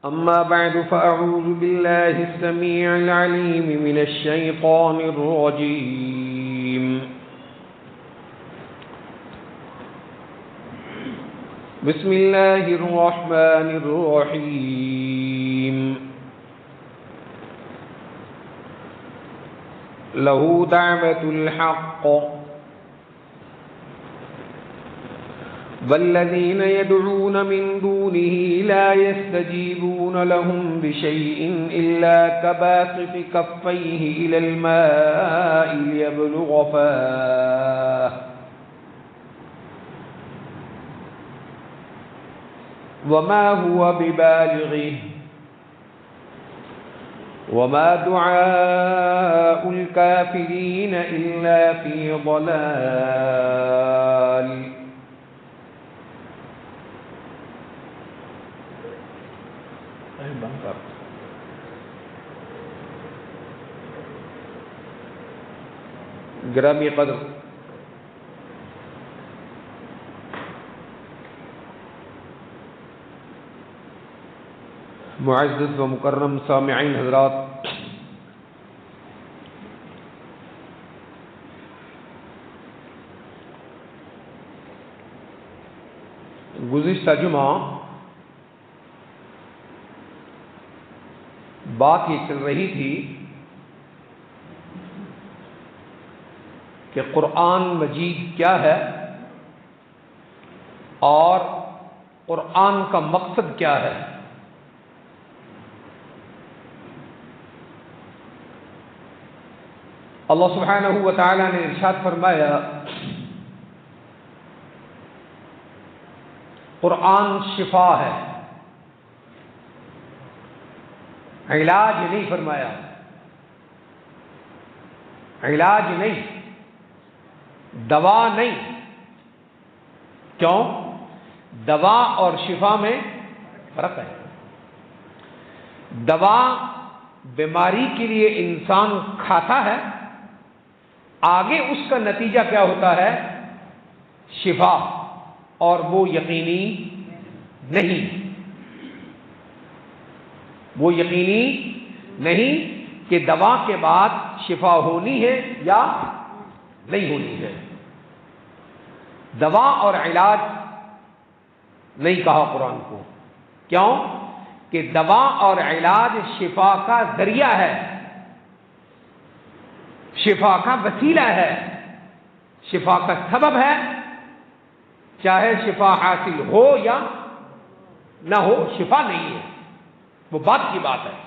أما بعد فأعوذ بالله السميع العليم من الشيطان الرجيم بسم الله الرحمن الرحيم له دعوة الحق والذين يدعون من دونه لا يستجيبون لهم بشيء إلا كباسط كفيه إلى الماء ليبلغ فاه وما هو ببالغه وما دعاء الكافرين إلا في ضلال. گرامی قدر معزز و مکرم سامعین حضرات، گزشتہ جمعہ بات یہ چل رہی تھی کہ قرآن مجید کیا ہے اور قرآن کا مقصد کیا ہے. اللہ سبحانہ و تعالی نے ارشاد فرمایا قرآن شفا ہے، علاج نہیں فرمایا، علاج نہیں، دوا نہیں. کیوں؟ دوا اور شفا میں فرق ہے. دوا بیماری کے لیے انسان کھاتا ہے، آگے اس کا نتیجہ کیا ہوتا ہے؟ شفا، اور وہ یقینی نہیں، وہ یقینی نہیں کہ دوا کے بعد شفا ہونی ہے یا نہیں ہونی ہے. دوا اور علاج نہیں کہا قرآن کو. کیوں؟ کہ دوا اور علاج شفا کا ذریعہ ہے، شفا کا وسیلہ ہے، شفا کا سبب ہے. چاہے شفا حاصل ہو یا نہ ہو، شفا نہیں ہے، وہ بات کی بات ہے.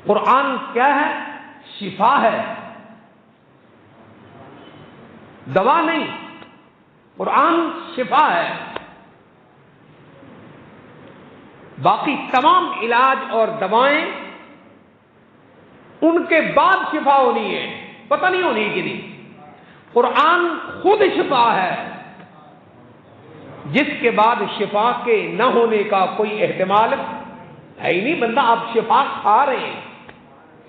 قرآن کیا ہے؟ شفا ہے، دوا نہیں. قرآن شفا ہے. باقی تمام علاج اور دوائیں ان کے بعد شفا ہونی ہے، پتہ نہیں ہونی کہ نہیں. قرآن خود شفا ہے، جس کے بعد شفا کے نہ ہونے کا کوئی احتمال ہے ہی نہیں. بندہ آپ شفا کھا رہے ہیں،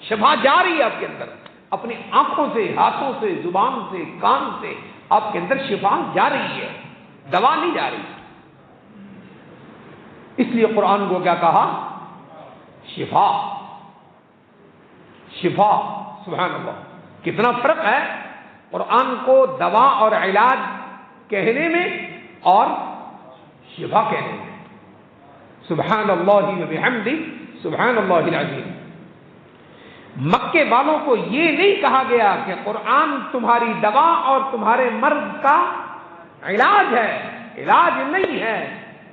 شفا جا رہی ہے آپ کے اندر، اپنی آنکھوں سے، ہاتھوں سے، زبان سے، کان سے آپ کے اندر شفا جا رہی ہے، دوا نہیں جا رہی. اس لیے قرآن کو کیا کہا؟ شفا. شفا، سبحان اللہ، کتنا فرق ہے قرآن کو دوا اور علاج کہنے میں اور شفا کہنے میں. سبحان اللہ و بحمدہ، سبحان اللہ العظیم. مکے والوں کو یہ نہیں کہا گیا کہ قرآن تمہاری دوا اور تمہارے مرض کا علاج ہے، علاج نہیں ہے.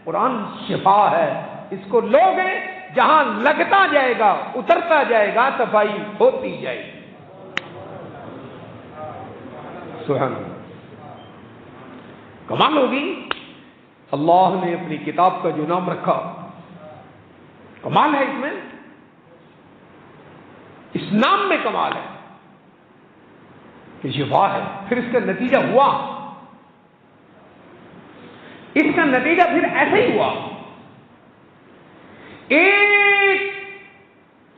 قرآن شفا ہے. اس کو لوگے جہاں لگتا جائے گا، اترتا جائے گا، صفائی ہوتی جائے گی. سبحان اللہ، کمال ہوگی. اللہ نے اپنی کتاب کا جو نام رکھا، کمال ہے. اس میں، اس نام میں کمال ہے کہ شفا ہے. پھر اس کا نتیجہ ہوا، اس کا نتیجہ پھر ایسے ہی ہوا. ایک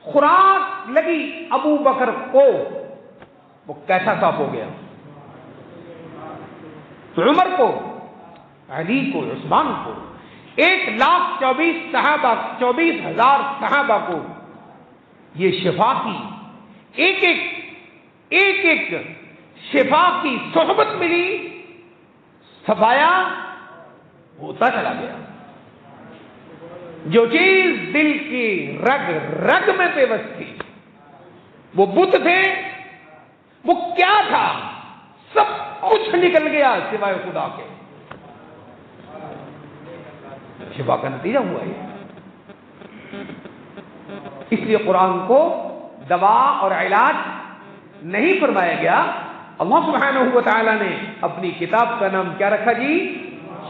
خوراک لگی ابو بکر کو، وہ کیسا صاف ہو گیا. عمر کو، علی کو، عثمان کو 1,24,000 صحابہ کو یہ شفا کی ایک شفا کی صحبت ملی، صفایا ہوتا چلا گیا۔ جو چیز دل کی رگ رگ میں پیوست تھی، وہ بت تھے، وہ کیا تھا، سب کچھ نکل گیا سوائے خدا کے۔ شفا کا نتیجہ ہوا یہ۔ اس لیے قرآن کو دوا اور علاج نہیں فرمایا گیا۔ اللہ سبحانہ و تعالی نے اپنی کتاب کا نام کیا رکھا جی؟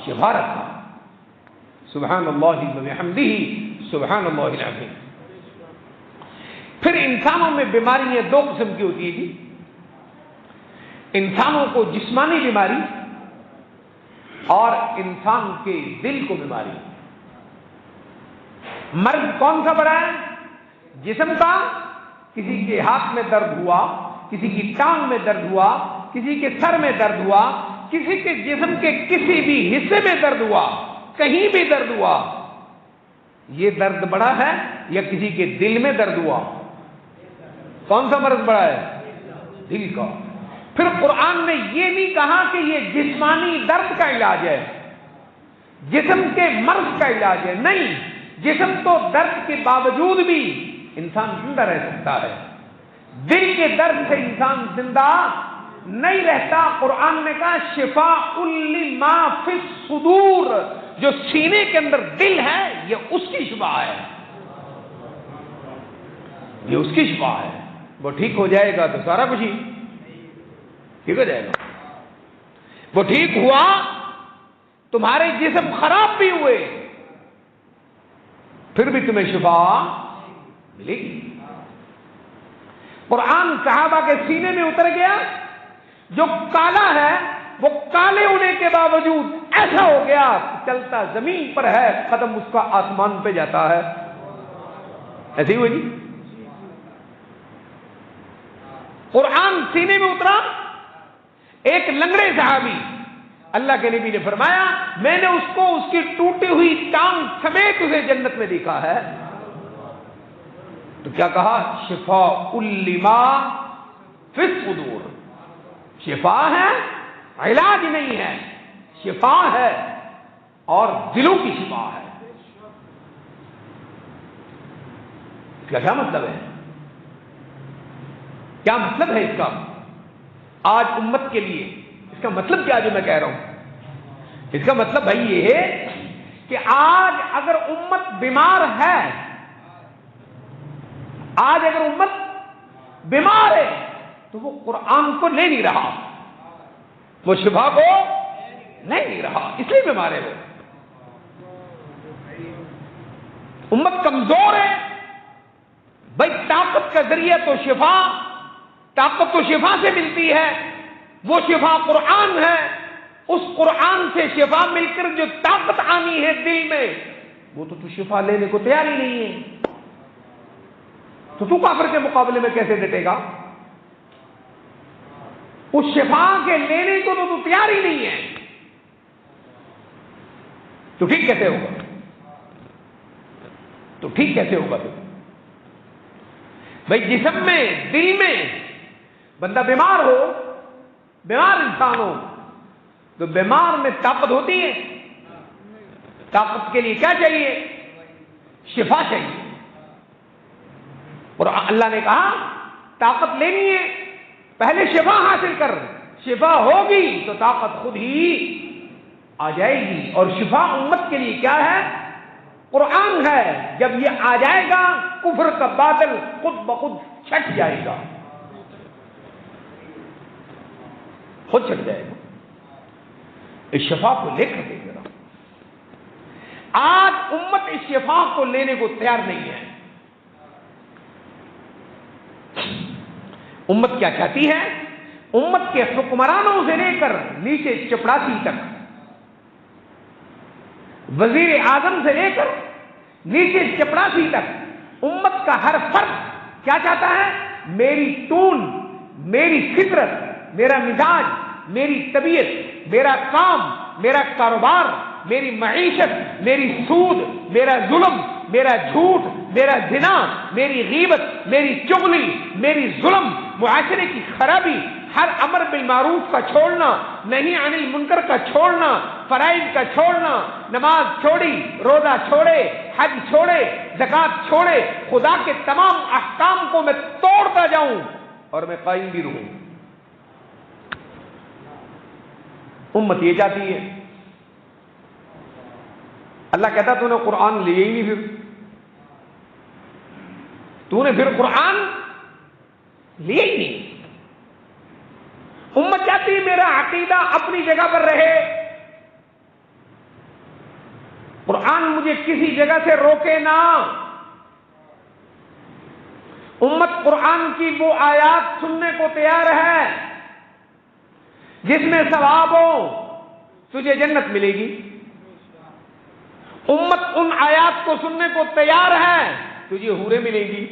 شفا رکھا۔ سبحان اللہ وبحمدہ، سبحان اللہ العظیم۔ پھر انسانوں میں بیماریاں دو قسم کی ہوتی ہیں جی، انسانوں کو جسمانی بیماری اور انسان کے دل کو بیماری۔ مرض کون سا بڑا ہے؟ جسم کا، کسی کے ہاتھ میں درد ہوا، کسی کی ٹانگ میں درد ہوا، کسی کے سر میں درد ہوا، کسی کے جسم کے کسی بھی حصے میں درد ہوا، کہیں بھی درد ہوا، یہ درد بڑا ہے یا کسی کے دل میں درد ہوا؟ کون سا مرض بڑا ہے؟ دل کا۔ پھر قرآن نے یہ نہیں کہا کہ یہ جسمانی درد کا علاج ہے، جسم کے مرض کا علاج ہے، نہیں، جسم تو درد کے باوجود بھی انسان زندہ رہ سکتا ہے، دل کے درد سے انسان زندہ نہیں رہتا۔ قرآن نے کہا شفاء لما فی الصدور، جو سینے کے اندر دل ہے یہ اس کی شفا ہے، یہ اس کی شفا ہے۔ وہ ٹھیک ہو جائے گا تو سارا کچھ ہی ٹھیک ہو جائے گا۔ وہ ٹھیک ہوا، تمہارے جسم خراب بھی ہوئے، پھر بھی تمہیں شفا ملے گی۔ قرآن صحابہ کے سینے میں اتر گیا، جو کالا ہے وہ کالے ہونے کے باوجود ایسا ہو گیا چلتا زمین پر ہے، قدم اس کا آسمان پہ جاتا ہے، ایسے ہی ہوئی جی۔ قرآن سینے میں اترا، ایک لنگڑے صحابی، اللہ کے نبی نے فرمایا میں نے اس کو اس کی ٹوٹی ہوئی ٹانگ سمیت اسے جنت میں دیکھا ہے، تو کیا کہا؟ شفاء لما فی الصدور، شفا ہے، علاج نہیں ہے، شفا ہے اور دلوں کی شفا ہے۔ اس کا کیا مطلب ہے؟ کیا مطلب ہے اس کا آج امت کے لیے؟ اس کا مطلب کیا جو میں کہہ رہا ہوں؟ اس کا مطلب بھائی یہ ہے کہ آج اگر امت بیمار ہے، آج اگر امت بیمار ہے تو وہ قرآن کو لے نہیں رہا، وہ شفا کو لے نہیں رہا، اس لیے بیمار ہے۔ وہ امت کمزور ہے بھائی، طاقت کا ذریعہ تو شفا، طاقت تو شفا سے ملتی ہے، وہ شفا قرآن ہے، اس قرآن سے شفا مل کر جو طاقت آنی ہے دل میں، وہ تو شفا لینے کو تیار ہی نہیں ہے، تو کافر کے مقابلے میں کیسے ڈٹے گا؟ اس شفا کے لینے کو تو تیار ہی نہیں ہے، تو ٹھیک کیسے ہوگا؟ تو ٹھیک کیسے ہوگا؟ تو بھائی جسم میں، دل میں بندہ بیمار ہو، بیمار انسان ہو، تو بیمار میں طاقت ہوتی ہے، طاقت کے لیے کیا چاہیے؟ شفا چاہیے، اور اللہ نے کہا طاقت لینی ہے پہلے شفا حاصل کر، شفا ہوگی تو طاقت خود ہی آ جائے گی، اور شفا امت کے لیے کیا ہے؟ قرآن ہے، جب یہ آ جائے گا کفر کا بادل خود بخود چھٹ جائے گا، خود چھٹ جائے گا۔ اس شفا کو لے کر دیکھ رہا، آج امت اس شفا کو لینے کو تیار نہیں ہے۔ امت کیا چاہتی ہے؟ امت کے حکمرانوں سے لے کر نیچے چپڑاسی تک، وزیر اعظم سے لے کر نیچے چپڑاسی تک، امت کا ہر فرد کیا چاہتا ہے؟ میری ٹون، میری فطرت، میرا مزاج، میری طبیعت، میرا کام، میرا کاروبار میری معیشت، میری سود، میرا ظلم، میرا جھوٹ، میرا زنا، میری غیبت، میری چغلی، میری ظلم، معاشرے کی خرابی، ہر امر بالمعروف کا چھوڑنا، نہیں عن المنکر کا چھوڑنا، فرائض کا چھوڑنا، نماز چھوڑی، روزہ چھوڑے، حج چھوڑے، زکوٰۃ چھوڑے، خدا کے تمام احکام کو میں توڑتا جاؤں اور میں قائم بھی رہوں۔ امت یہ چاہتی ہے۔ اللہ کہتا تو نے قرآن لیے ہی نہیں، تو نے پھر قرآن لیے ہی نہیں۔ امت چاہتی ہے میرا عقیدہ اپنی جگہ پر رہے، قرآن مجھے کسی جگہ سے روکے نہ۔ امت قرآن کی وہ آیات سننے کو تیار ہے جس میں ثواب ہو، تجھے جنت ملے گی۔ امت ان آیات کو سننے کو تیار ہے، تجھے حوریں ملے گی۔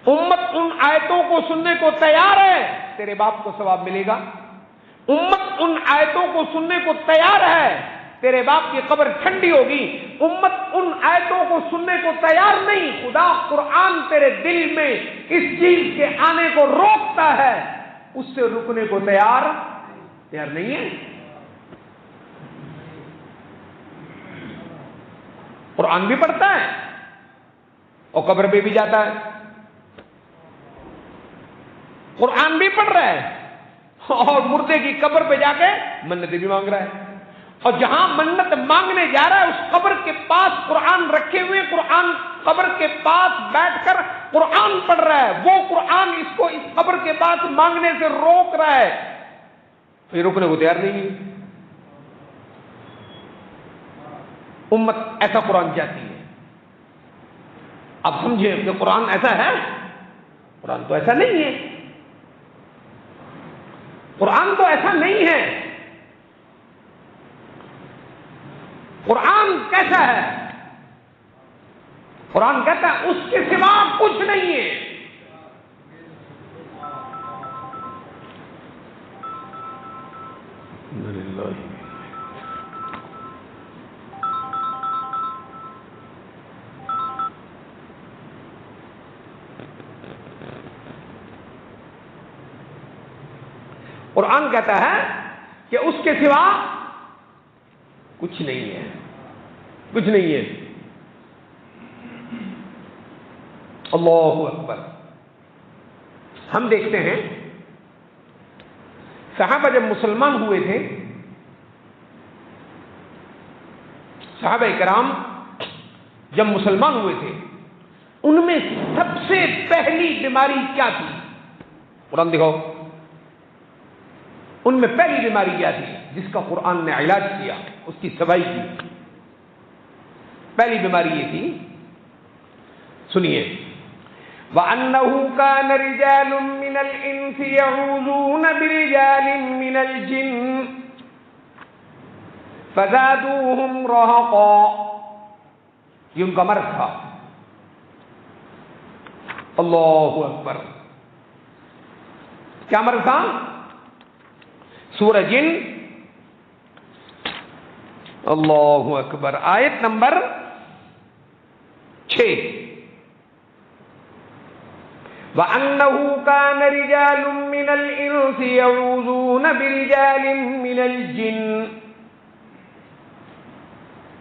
امت ان آیتوں کو سننے کو تیار ہے، تیرے باپ کو ثواب ملے گا۔ امت ان آیتوں کو سننے کو تیار ہے، تیرے باپ کی قبر ٹھنڈی ہوگی۔ امت ان آیتوں کو سننے کو تیار نہیں، خدا قرآن تیرے دل میں اس چیز کے آنے کو روکتا ہے، اس سے رکنے کو تیار نہیں ہے۔ قرآن بھی پڑھتا ہے اور قبر پہ بھی جاتا ہے، قرآن بھی پڑھ رہا ہے اور مردے کی قبر پہ جا کے منتیں بھی مانگ رہا ہے، اور جہاں منت مانگنے جا رہا ہے اس قبر کے پاس قرآن رکھے ہوئے، قرآن قبر کے پاس بیٹھ کر قرآن پڑھ رہا ہے، وہ قرآن اس کو اس قبر کے پاس مانگنے سے روک رہا ہے، پھر رکنے کو تیار نہیں ہے۔ امت ایسا قرآن چاہتی ہے۔ اب سمجھیں کہ قرآن ایسا ہے؟ قرآن تو ایسا نہیں ہے، قرآن تو ایسا نہیں ہے۔ قرآن کیسا ہے؟ قرآن کہتا ہے اس کے سوا کچھ نہیں ہے۔ قرآن کہتا ہے کہ اس کے سوا کچھ نہیں ہے، کچھ نہیں ہے۔ اللہ اکبر۔ ہم دیکھتے ہیں صحابہ جب مسلمان ہوئے تھے، صحابہ کرام جب مسلمان ہوئے تھے، ان میں سب سے پہلی بیماری کیا تھی؟ قرآن دکھاؤ۔ ان میں پہلی بیماری کیا تھی جس کا قرآن نے علاج کیا، اس کی صفائی کی؟ پہلی بیماری یہ تھی، سنیے، وَأَنَّهُ كَانَ رِجَالٌ مِّنَ الْإِنسِ يَعُوذُونَ بِرِجَالٍ مِّنَ الْجِنِّ فَزَادُوهُمْ رَهَقًا۔ یہ ان کا مرض تھا۔ اللہ اکبر۔ کیا مرض تھا؟ سورہ جن، اللہ اکبر، آیت نمبر 6، وَأَنَّهُ كَانَ رِجَالٌ مِّنَ الْإِنسِ يَعُوذُونَ بِرِجَالٍ مِّنَ الْجِنِّ۔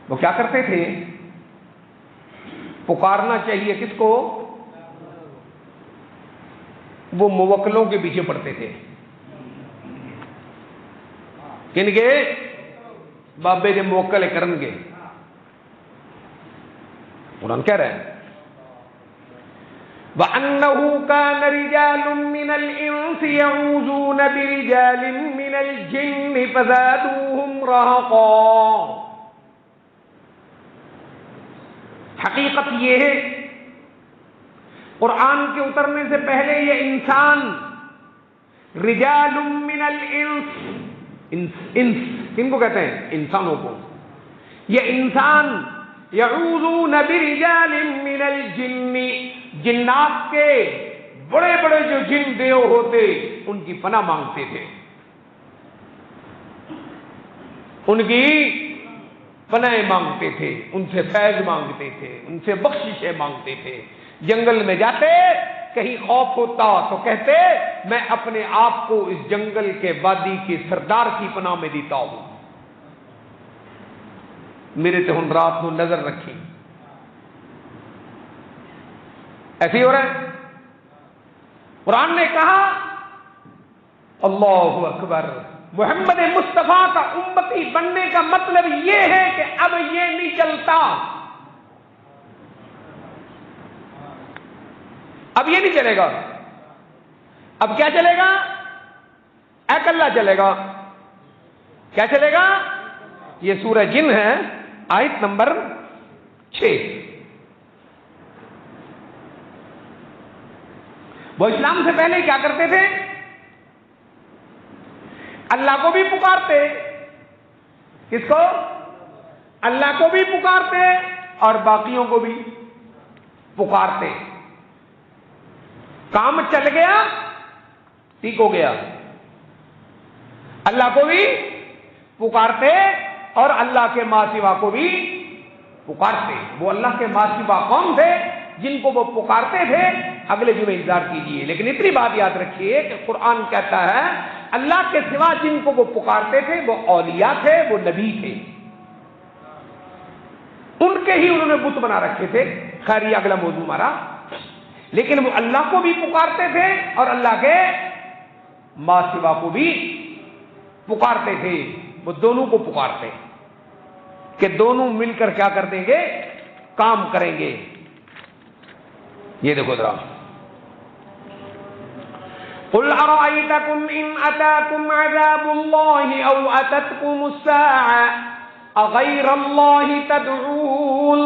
وہ کیا کرتے تھے؟ پکارنا چاہیے کس کو؟ وہ موکلوں کے پیچھے پڑتے تھے۔ کن کے؟ بابے جو موکل کرن گے۔ قرآن کہہ رہا ہے وَأَنَّهُ كَانَ رِجَالٌ مِّنَ الْإِنسِ يَعُوذُونَ بِرِجَالٍ مِّنَ الْجِنِّ فَزَادُوهُمْ رَهَقًا۔ حقیقت یہ ہے، قرآن کے اترنے سے پہلے یہ انسان، رجال من الانس، انس کن کو کہتے ہیں؟ انسانوں کو۔ یہ انسان یعوذون برجال من الجن، جنات کے بڑے بڑے جو جن دیو ہوتے ان کی پناہ مانگتے تھے، ان کی پناہ مانگتے تھے، ان سے فیض مانگتے تھے، ان سے بخششیں مانگتے تھے۔ جنگل میں جاتے، کہیں خوف ہوتا تو کہتے میں اپنے آپ کو اس جنگل کے وادی کے سردار کی پناہ میں دیتا ہوں، میرے تے ہن رات کو نظر رکھی۔ ایسے ہی ہو رہا ہے۔ قرآن نے کہا اللہ اکبر، محمد مصطفیٰ کا امتی بننے کا مطلب یہ ہے کہ اب یہ نہیں چلتا، اب یہ نہیں چلے گا۔ اب کیا چلے گا؟ ایک اللہ چلے گا۔ کیا چلے گا؟ یہ سورہ جن ہے، آیت نمبر 6۔ وہ اسلام سے پہلے کیا کرتے تھے؟ اللہ کو بھی پکارتے۔ کس کو؟ اللہ کو بھی پکارتے اور باقیوں کو بھی پکارتے۔ کام چل گیا، ٹھیک ہو گیا۔ اللہ کو بھی پکارتے اور اللہ کے ماں سوا کو بھی پکارتے۔ وہ اللہ کے ماں سوا کون تھے؟ جن کو وہ پکارتے تھے۔ اگلے جمعے انتظار کیجیے، لیکن اتنی بات یاد رکھیے کہ قرآن کہتا ہے اللہ کے سوا جن کو وہ پکارتے تھے وہ اولیاء تھے، وہ نبی تھے، ان کے ہی انہوں نے بت بنا رکھے تھے۔ خیر یہ اگلا موضوع ہمارا، لیکن وہ اللہ کو بھی پکارتے تھے اور اللہ کے ماں سوا کو بھی پکارتے تھے۔ وہ دونوں کو پکارتے کہ دونوں مل کر کیا کر دیں گے؟ کام کریں گے۔ یہ دیکھو ذرا، قل ارأيتكم ان اتاكم عذاب الله او اتتكم الساعة اغير الله تدعون،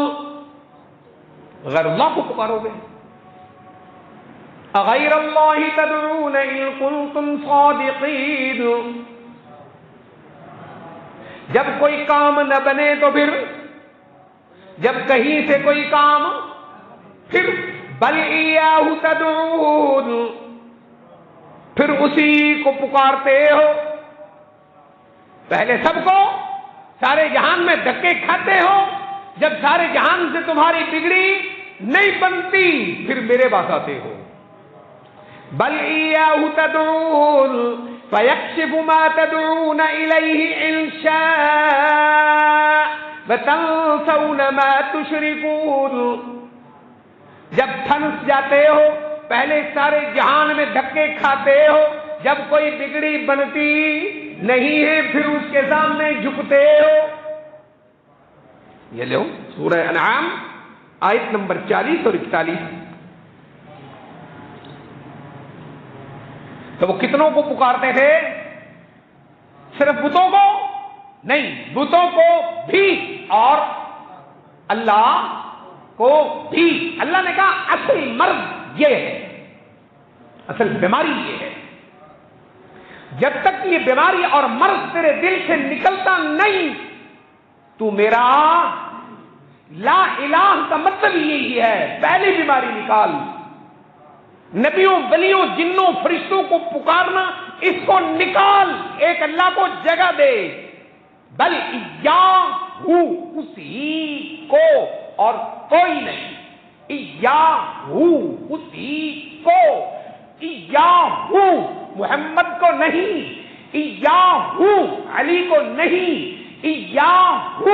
غیر اللہ کو پکارو گے؟ اغیر اللہ تدعون ان کنتم صادقین۔ جب کوئی کام نہ بنے تو پھر، جب کہیں سے کوئی کام، پھر بل ایاہ تدعون، پھر اسی کو پکارتے ہو۔ پہلے سب کو سارے جہان میں دھکے کھاتے ہو، جب سارے جہان سے تمہاری بگڑی نہیں بنتی پھر میرے پاس آتے ہو۔ بل ایاہ تدعون فیکشف ما تدعون الیہ ان شاء وتنسون ما تشرکون۔ جب پھنس جاتے ہو، پہلے سارے جہان میں دھکے کھاتے ہو، جب کوئی بگڑی بنتی نہیں ہے پھر اس کے سامنے جھکتے ہو۔ یہ لو سورہ انعام آیت نمبر 40 اور 41۔ تو وہ کتنوں کو پکارتے تھے؟ صرف بتوں کو نہیں، بتوں کو بھی اور اللہ کو بھی۔ اللہ نے کہا اصل مرض یہ ہے، اصل بیماری یہ ہے، جب تک یہ بیماری اور مرض تیرے دل سے نکلتا نہیں تو میرا لا الہ کا مطلب یہی ہے، پہلی بیماری نکال۔ نبیوں، ولیوں، جنوں، فرشتوں کو پکارنا، اس کو نکال، ایک اللہ کو جگہ دے۔ بل ایاہ، اسی کو اور کوئی نہیں، ایاہ، اسی کو، ایاہ، محمد کو نہیں، ایاہ، علی کو نہیں، ایاہ،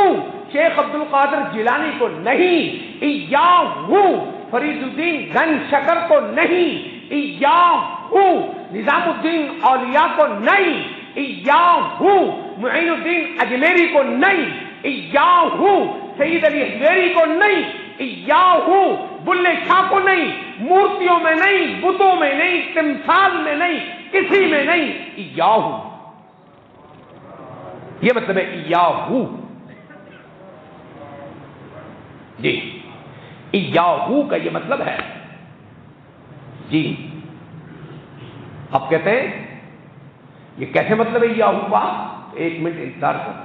شیخ عبد القادر جیلانی کو نہیں، ایاہ، فرید الدین گن شکر کو نہیں، ایاہ، نظام الدین اولیاء کو نہیں، ایاہ، معین الدین اجمیری کو نہیں، ایاہ، سید علی حجویری کو نہیں، ایاہ، بلے شاہ کو نہیں، مورتیوں میں نہیں، بتوں میں نہیں، تمثال میں نہیں، کسی میں نہیں، ایاہ۔ یہ مطلب ہے ایاہ جی، ایاہ کا یہ مطلب ہے جی۔ آپ کہتے ہیں یہ کیسے مطلب ہے ایاہ کا؟ ایک منٹ انتظار کرو۔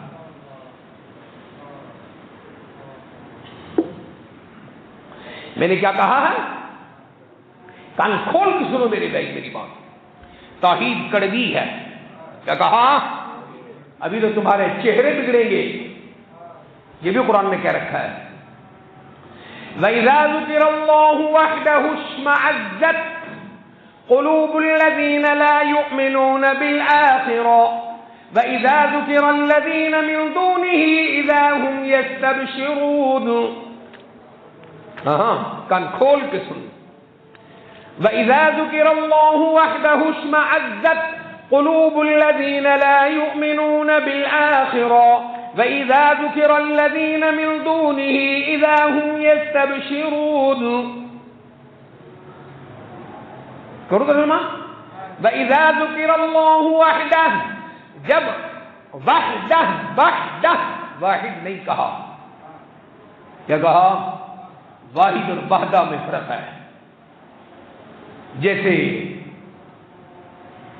میں نے کیا کہا ہے؟ کان کھول کے سنو میرے بھائی میری بات۔ توحید کڑوی ہے۔ کیا کہا؟ ابھی تو تمہارے چہرے بگڑیں گے، یہ بھی قرآن نے کہہ رکھا ہے. وَإِذَا ذُكِرَ اللَّهُ وَحْدَهُ اشْمَأَزَّتْ قُلُوبُ الَّذِينَ لَا يُؤْمِنُونَ بِالْآخِرَةِ وَإِذَا ذُكِرَ الَّذِينَ مِن دُونِهِ إِذَا هُمْ يَسْتَبْشِرُونَ. کان کھول کے سن. وَإِذَا ذُكِرَ اللَّهُ وَحْدَهُ اشْمَأَزَّتْ قُلُوبُ الَّذِينَ لَا يُؤْمِنُونَ بِالْآخِرَةِ وَإِذَا ذُكِرَ الَّذِينَ مِن دُونِهِ إِذَا هُمْ يَسْتَبْشِرُونَ. کرو ترجمہ. وَإِذَا ذُكِرَ اللَّهُ وَحْدَهُ, جب وحدہ واحد نہیں کہا, کیا کہا؟ واحد اور وحدہ میں فرق ہے. جیسے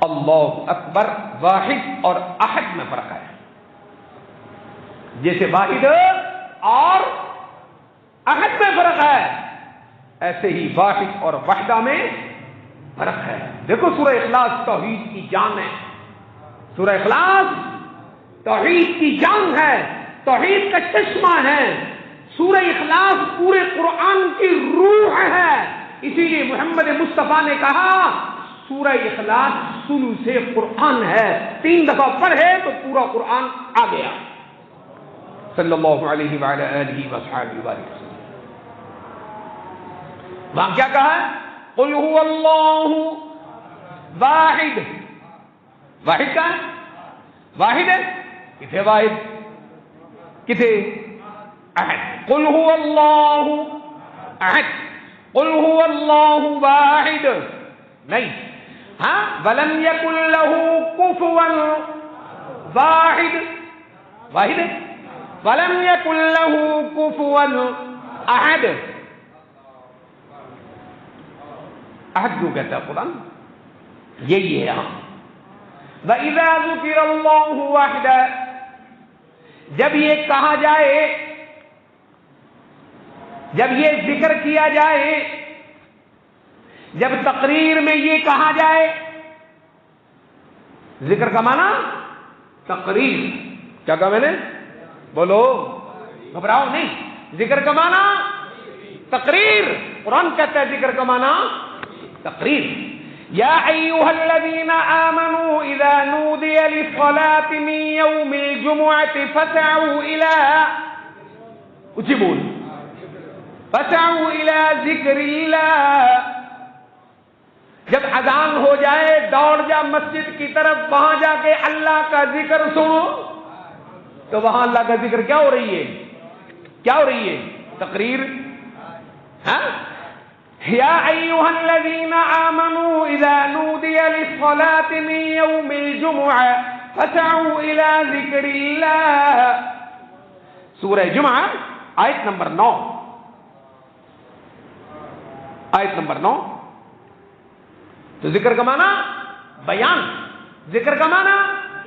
اللہ اکبر واحد اور احد میں فرق ہے. جیسے واحد اور احد میں فرق ہے, ایسے ہی واحد اور وحدہ میں فرق ہے. دیکھو سورہ اخلاص توحید کی جان ہے. سورہ اخلاص توحید کی جان ہے, توحید کا چشمہ ہے. سورہ اخلاص پورے قرآن کی روح ہے. اسی لیے محمد مصطفیٰ نے کہا سورہ اخلاص ثلث قرآن ہے. 3 دفعہ پڑھے تو پورا قرآن آ گیا. صلی اللہ علیہ وعلی آلہ وصحبہ وسلم. وہاں کیا کہا ہے؟ قل هو اللہ واحد. واحد کا ہے؟ واحد ہے. کتنے واحد؟ کتنے احد. قل هو اللہ احد. قل هو اللہ واحد نہیں. ہاں ولم یکن له کفوا واحد. واحد ہے. ولم یکن له کفوا احد. احد جو کہتا ہے قرآن یہی ہے یہاں. وَإِذَا ذُكِرَ اللَّهُ وَحْدَهُ, جب یہ کہا جائے, جب یہ ذکر کیا جائے, جب تقریر میں یہ کہا جائے. ذکر کا معنی تقریر. کیا کہا میں نے؟ بولو, گھبراؤ نہیں. ذکر کا معنی تقریر. قرآن کہتا ہے ذکر کا معنی تقریر. یا ایھا الذین آمنوا اذا نودی للصلاة من یوم الجمعة فسعوا الى, اچھی بول, فسعوا الى ذکر اللہ. جب اذان ہو جائے دوڑ جا مسجد کی طرف, وہاں جا کے اللہ کا ذکر سنو. تو وہاں اللہ کا ذکر کیا ہو رہی ہے؟ کیا ہو رہی ہے؟ تقریر. ہاں یا ایھا الذین آمنوا اذا نودی للصلاة من یوم الجمعة فسعوا الى ذکر اللہ. سورہ جمعہ آیت نمبر 9. آیت نمبر 9. تو ذکر کا معنی بیان, ذکر کا معنی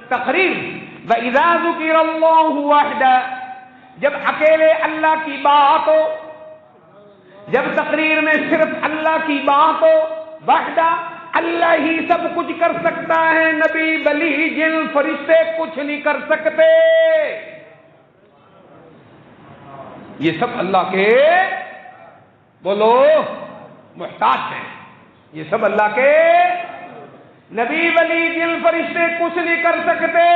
تقریر. وَإِذَا ذُكِرَ اللَّهُ وَحْدَهُ, جب اکیلے اللہ کی بات ہو, جب تقریر میں صرف اللہ کی بات ہو. وحدہ, اللہ ہی سب کچھ کر سکتا ہے, نبی ولی جن فرشتے کچھ نہیں کر سکتے. یہ سب اللہ کے, بولو, محتاج ہیں. یہ سب اللہ کے, نبی ولی جن فرشتے کچھ نہیں کر سکتے,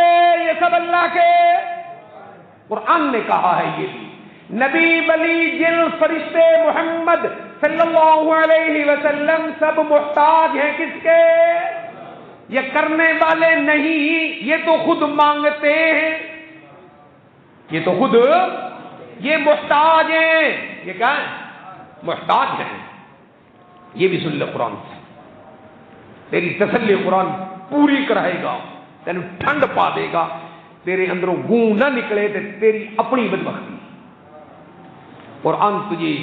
یہ سب اللہ کے. قرآن نے کہا ہے یہ بھی. نبی ولی جن فرشتے محمد صلی اللہ علیہ وسلم سب محتاج ہیں کس کے؟ یہ کرنے والے نہیں, یہ تو خود مانگتے ہیں. یہ تو خود, یہ محتاج ہیں. یہ کیا ہے؟ محتاج ہیں. یہ بھی سن لے قرآن سے, تیری تسلی قرآن پوری کرائے گا, تینوں ٹھنڈ پا دے گا, تیرے اندروں گوں نہ نکلے تو تیری اپنی بدبختی. قرآن تجھے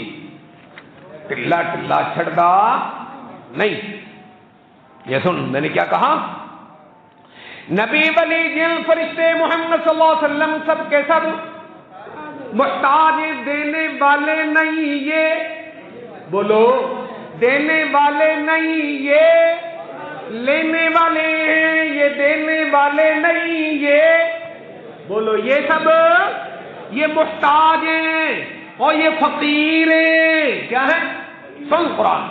ٹلا ٹلا چھڑدا نہیں. یہ سن, میں نے کیا کہا؟ نبی ولی جن فرشتے محمد صلی اللہ علیہ وسلم سب کے سب محتاج, دینے والے نہیں یہ, بولو, دینے والے نہیں یہ, لینے والے ہیں. یہ دینے والے نہیں یہ, بولو, یہ سب یہ محتاج ہیں اور یہ فقیر ہیں. کیا ہے؟ سن قرآن.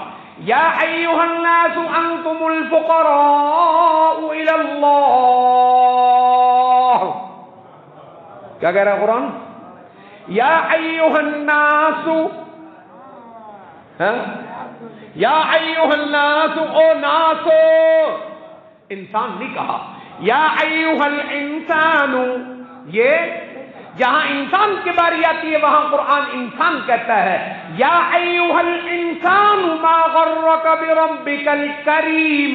یا ایھا الناس انتم الفقراء الی اللہ. کیا کہہ رہا ہے قرآن؟ یا ایھا الناس، یا ایھا الناس، او ناسو، انسان نہیں کہا. یا ایھا الانسان، یہ جہاں انسان کی باری آتی ہے وہاں قرآن انسان کہتا ہے. یا ایھا الانسان ما غرک بربک الکریم،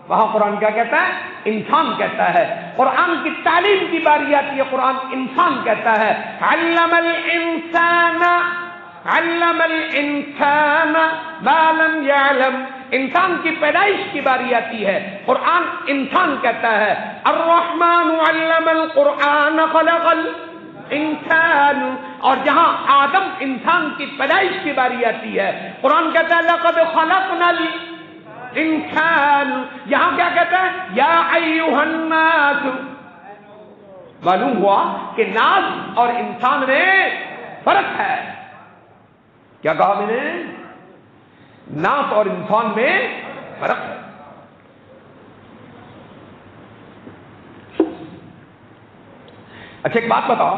وہاں قرآن کیا کہتا ہے؟ انسان کہتا ہے. قرآن کی تعلیم کی باری آتی ہے قرآن انسان کہتا ہے. علم الانسان، علم الانسان ما لم یعلم، انسان کی پیدائش کی باری آتی ہے قرآن انسان کہتا ہے. الرحمن علم القرآن خلق الانسان، اور جہاں آدم انسان کی پیدائش کی باری آتی ہے قرآن کہتا ہے لقد خلقنا الانسان. یہاں کیا کہتا ہے؟ یا ایھا الناس. معلوم ہوا کہ ناس اور انسان میں فرق ہے. کیا کہا میں نے؟ ناس اور انسان میں فرق ہے. اچھا ایک بات بتاؤ،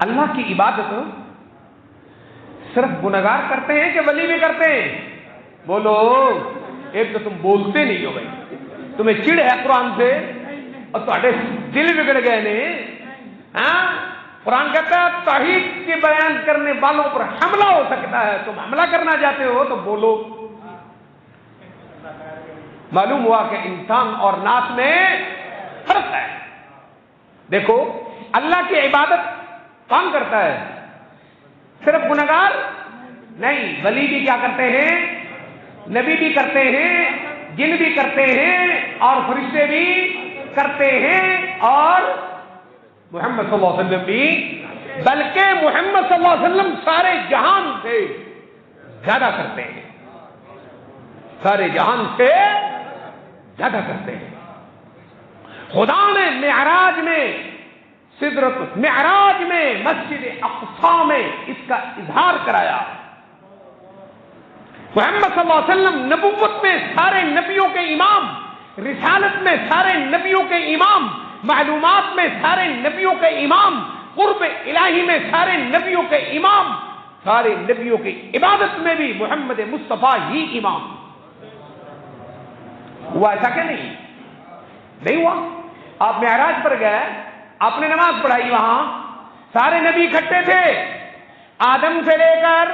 اللہ کی عبادت صرف گنہگار کرتے ہیں کہ ولی بھی کرتے ہیں؟ بولو. ایک تو تم بولتے نہیں ہو بھائی، تمہیں چڑ ہے قرآن سے اور تمہارے دل بگڑ گئے نے. ہاں قرآن کہتا ہے توحید کے بیان کرنے والوں پر حملہ ہو سکتا ہے، تم حملہ کرنا چاہتے ہو تو بولو. معلوم ہوا کہ انسان اور ناس میں فرق ہے. دیکھو اللہ کی عبادت کون کرتا ہے؟ صرف گنہگار نہیں، ولی بھی کیا کرتے ہیں؟ نبی بھی کرتے ہیں، جن بھی کرتے ہیں، اور فرشتے بھی کرتے ہیں، اور محمد صلی اللہ علیہ وسلم بھی. بلکہ محمد صلی اللہ علیہ وسلم سارے جہان سے زیادہ کرتے ہیں، سارے جہان سے زیادہ کرتے ہیں. خدا نے معراج میں، سدرت معراج میں، مسجد اقصی میں اس کا اظہار کرایا. محمد صلی اللہ علیہ وسلم نبوت میں سارے نبیوں کے امام، رسالت میں سارے نبیوں کے امام، معلومات میں سارے نبیوں کے امام، قرب الہی میں سارے نبیوں کے امام، سارے نبیوں کی عبادت میں بھی محمد مصطفیٰ ہی امام. ہوا ایسا کہ نہیں ہوا؟ آپ معراج پر گئے، آپ نے نماز پڑھائی، وہاں سارے نبی اکٹھے تھے، آدم سے لے کر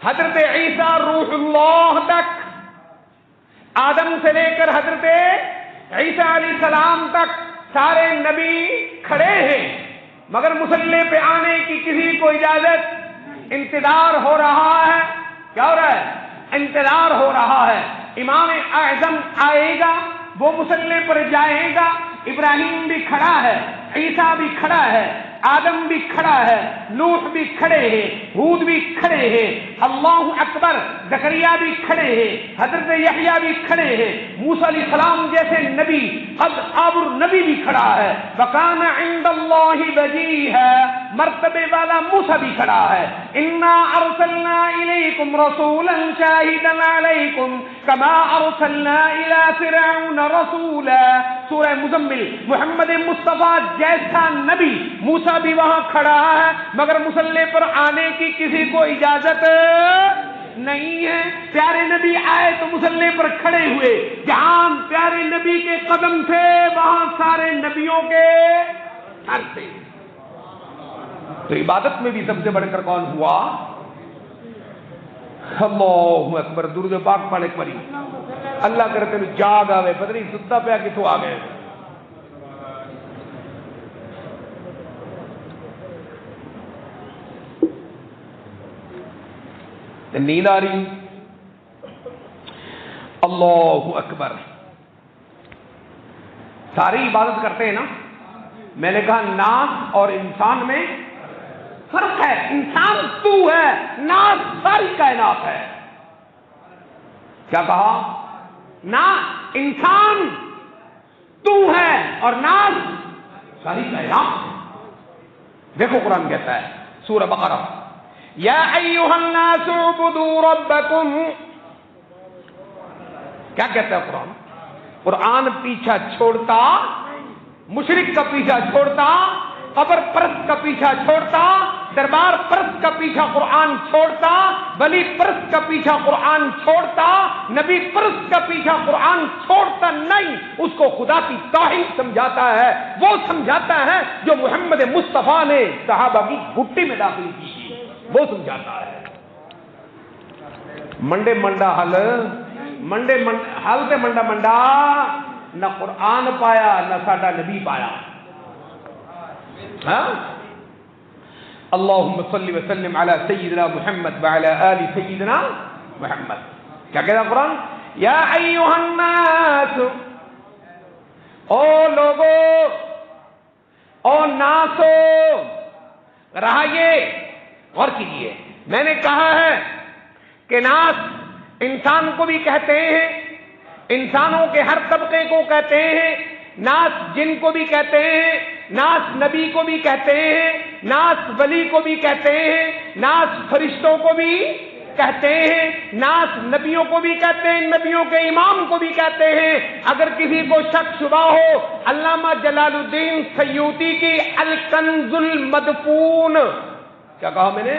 حضرت عیسیٰ روح اللہ تک، آدم سے لے کر حضرت عیسیٰ علیہ السلام تک سارے نبی کھڑے ہیں، مگر مصلی پہ آنے کی کسی کو اجازت؟ انتظار ہو رہا ہے. کیا ہو رہا ہے؟ انتظار ہو رہا ہے. امام اعظم آئے گا، وہ مصلی پر جائے گا. ابراہیم بھی کھڑا ہے، عیسیٰ بھی کھڑا ہے، آدم بھی کھڑا ہے، نوح بھی کھڑے ہیں، ہود بھی کھڑے ہیں، اللہ اکبر، زکریا بھی کھڑے ہیں، حضرت یحییٰ بھی کھڑے ہیں، موسیٰ علیہ السلام جیسے نبی، عابر نبی بھی کھڑا ہے. وَكَانَ عِندَ اللَّهِ وَجِيهًا، مرتبے والا موسیٰ بھی کھڑا ہے. اِنَّا أَرْسَلْنَا إِلَيْكُمْ رَسُولًا شَاهِدًا عَلَيْكُمْ كَمَا أَرْسَلْنَا إِلَى فِرْعَوْنَ رَسُولًا. سورہ مزمل. محمد مصطفیٰ جیسا نبی موسیٰ بھی وہاں کھڑا ہے، مگر مصلی پر آنے کی کسی کو اجازت نہیں ہے. پیارے نبی آئے تو مصلی پر کھڑے ہوئے، جہاں پیارے نبی کے قدم تھے وہاں سارے نبیوں کے سر تھے. تو عبادت میں بھی سب سے بڑھ کر کون ہوا؟ اللہ اکبر. درود پاک پڑھ ایک باری. اللہ کرے تین جاگ آوے، پتہ نہیں ستا پیا کتوں آ گئے. نیند آ رہی؟ اللہ اکبر. ساری عبادت کرتے ہیں نا. میں نے کہا ناس اور انسان میں فرق ہے. انسان تو ہے، ناس ساری کائنات ہے. کیا کہا؟ نا انسان تو ہے اور ناس ساری کائنات. دیکھو قرآن کہتا ہے سورہ بقرہ، یا ایھا الناس اعبدوا ربکم. کیا کہتا ہے قرآن؟ قرآن پیچھا چھوڑتا، مشرک کا پیچھا چھوڑتا، قبر پرست کا پیچھا چھوڑتا، دربار پرست کا پیچھا قرآن چھوڑتا، ولی پرست کا پیچھا قرآن چھوڑتا، نبی پرست کا پیچھا قرآن چھوڑتا نہیں. اس کو خدا کی توحید سمجھاتا ہے، وہ سمجھاتا ہے جو محمد مصطفیٰ نے صحابہ کی گھٹی میں داخل کی، وہ سمجھاتا ہے. منڈے منڈا حل، منڈے حل تے منڈا منڈا، نہ قرآن پایا نہ ساڈا نبی پایا. ہاں، اللہم صلی وسلم علی سیدنا محمد وعلی آل سیدنا محمد. کیا کہتا قرآن؟ یا ایھا الناس، او لوگو، او ناسو. رہا یہ، غور کیجیے، میں نے کہا ہے کہ ناس انسان کو بھی کہتے ہیں، انسانوں کے ہر طبقے کو کہتے ہیں. ناس جن کو بھی کہتے ہیں، ناس نبی کو بھی کہتے ہیں، ناس ولی کو بھی کہتے ہیں، ناس فرشتوں کو بھی کہتے ہیں، ناس نبیوں کو بھی کہتے ہیں، نبیوں کے امام کو بھی کہتے ہیں. اگر کسی کو شک شبہ ہو، علامہ جلال الدین سیوطی کی الکنز المدفون، کیا کہا میں نے؟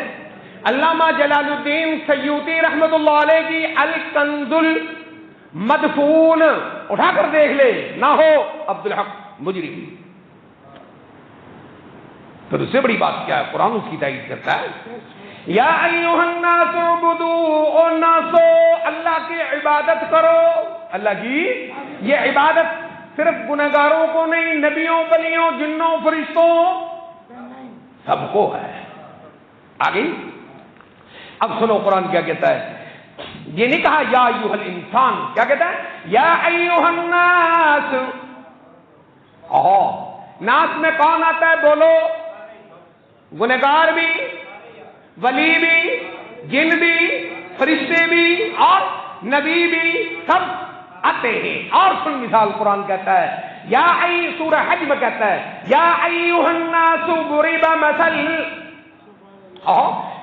علامہ جلال الدین سیوطی رحمت اللہ علیہ کی الکنز المدفون اٹھا کر دیکھ لے، نہ ہو عبدالحق مجری. پھر اس سے بڑی بات کیا ہے؟ قرآن اس کی تائید کرتا ہے. یا ایھا الناس اعبدوا، او ناسو اللہ کی عبادت کرو. اللہ کی یہ عبادت صرف گنہگاروں کو نہیں، نبیوں، ولیوں، جنوں، فرشتوں سب کو ہے. آگے اب سنو قرآن کیا کہتا ہے. یہ نہیں کہا یا ایھا الانسان، کیا کہتا ہے؟ یا ایھا الناس. ناس میں کون آتا ہے بولو؟ گنہگار بھی، ولی بھی، جن بھی، فرشتے بھی اور نبی بھی، سب آتے ہیں. اور سن مثال قرآن کہتا ہے یا سورہ حج میں کہتا ہے یا ایھا الناس ضرب مثل،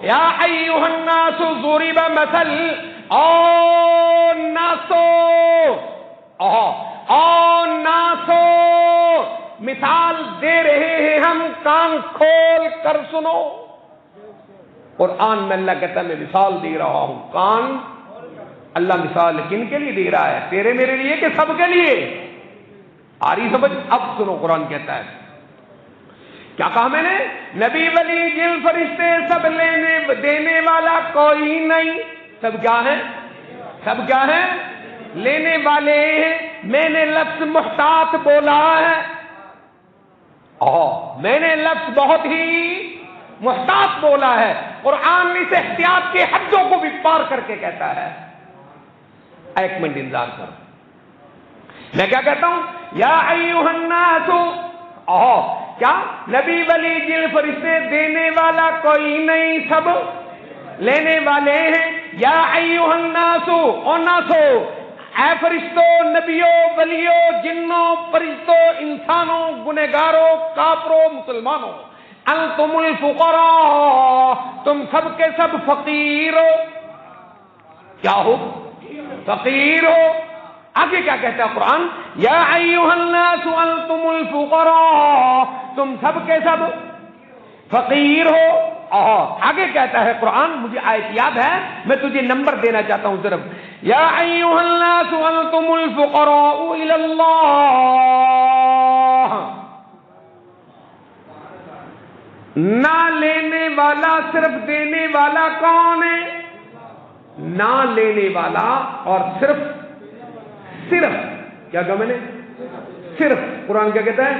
یا ایھا الناس ضرب مثل، او ناسو، او ناسو، مثال دے رہے ہیں ہم، کان کھول کر سنو. قرآن میں اللہ کہتا ہے میں مثال دے رہا ہوں، کان. اللہ مثال کن کے لیے دے رہا ہے؟ تیرے میرے لیے کہ سب کے لیے؟ آ رہی سمجھ؟ اب سنو قرآن کہتا ہے کیا کہا میں نے؟ نبی، ولی، جن، فرشتے سب لینے دینے والا کوئی نہیں. سب کیا ہے؟ سب کیا ہے؟ لینے والے ہیں. میں نے لفظ محتاط بولا ہے، میں نے لفظ بہت ہی محتاط بولا ہے. قرآن اس احتیاط کے حدوں کو بھی پار کر کے کہتا ہے. ایک منٹ انتظار کرو، میں کیا کہتا ہوں؟ یا ایھا الناس، کیا نبی، ولی، جن، فرشتے دینے والا کوئی نہیں، سب لینے والے ہیں. یا ایھا الناس، او ناسو، اے فرشتوں، نبیوں، ولیوں، جنوں، فرشتوں، انسانوں، گنہگاروں، کافروں، مسلمانوں، انتم الفقراء، تم سب کے سب فقیر ہو. کیا ہو؟ فقیر ہو. آگے کیا کہتا ہے قرآن؟ یا ایھا الناس انتم الفقراء، تم سب کے سب فقیر ہو. آگے کہتا ہے قرآن، مجھے آیت یاد ہے، میں تجھے نمبر دینا چاہتا ہوں صرف. یا ایھا الناس انتم الفقراء الی اللہ. نہ لینے والا، صرف دینے والا کون ہے؟ نہ لینے والا اور صرف کیا کہا میں نے؟ صرف. قرآن کیا کہتا ہے؟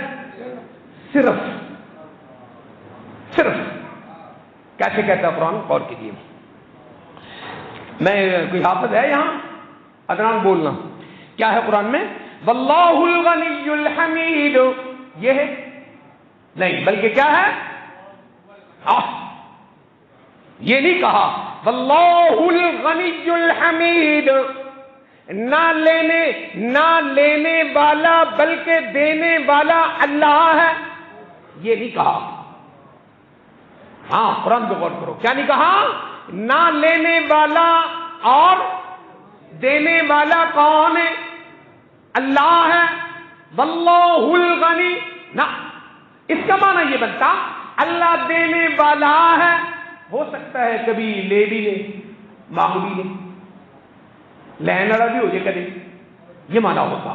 صرف. کیسے کہتا ہے قرآن؟ غور کیجیے. میں کوئی حافظ ہے یہاں؟ ادنان بولنا. کیا ہے قرآن میں؟ واللہ الغنی الحمید. یہ ہے نہیں، بلکہ کیا ہے؟ یہ نہیں کہا واللہ الغنی الحمید، نہ لینے والا بلکہ دینے والا اللہ ہے. یہ نہیں کہا. ہاں قرآن پہ غور کرو، کیا نہیں کہا؟ نہ لینے والا اور دینے والا کون ہے؟ اللہ ہے، واللہ الغنی، نہ اس کا معنی یہ بنتا اللہ دینے والا ہے، ہو سکتا ہے کبھی لے بھی لے مانگ بھی لے، لینے والا بھی ہو جائے کبھی، یہ معنی ہوتا۔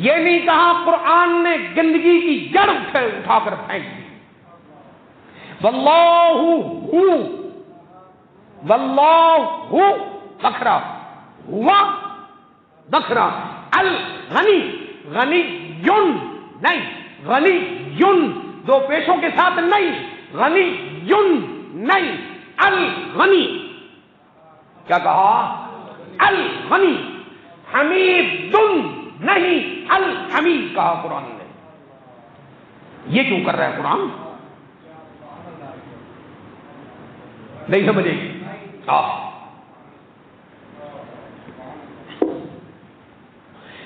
یہ نہیں کہا قرآن نے گندگی کی جڑ اٹھا کر پھینک دی۔ واللہ بکھرا ہوا بکھرا، الغنی غنی یون نہیں، غنی یون دو پیشوں کے ساتھ نہیں، غنی یون نہیں، الغنی کیا کہا؟ الغنی، حمید نہیں، الحمید کہا قرآن نے۔ یہ کیوں کر رہا ہے قرآن؟ نہیں سمجھے گی؟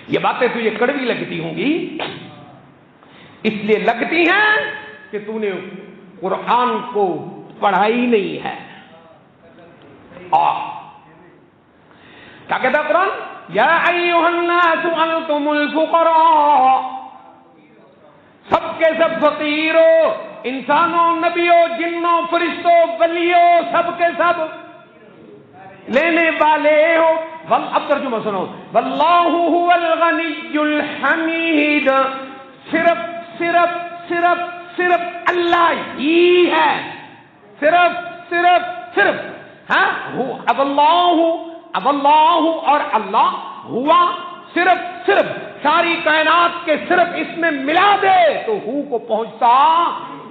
یہ باتیں تجھے کڑوی لگتی ہوں گی، اس لیے لگتی ہیں کہ تو نے قرآن کو پڑھا ہی نہیں ہے۔ کیا کہتا قرآن؟ یا ایھا الناس انتم الفقراء، سب کے سب فقیروں، انسانوں، نبیوں، جنوں، فرشتوں، ولیوں، سب کے سب لینے والے ہو۔ اب ترجمہ سنو، واللہ هو الغنی الحمید، صرف صرف صرف صرف اللہ ہی ہے، صرف صرف صرف، ہاں اب اللہ اور اللہ ہوا، صرف صرف ساری کائنات کے صرف اس میں ملا دے تو ہو کو پہنچتا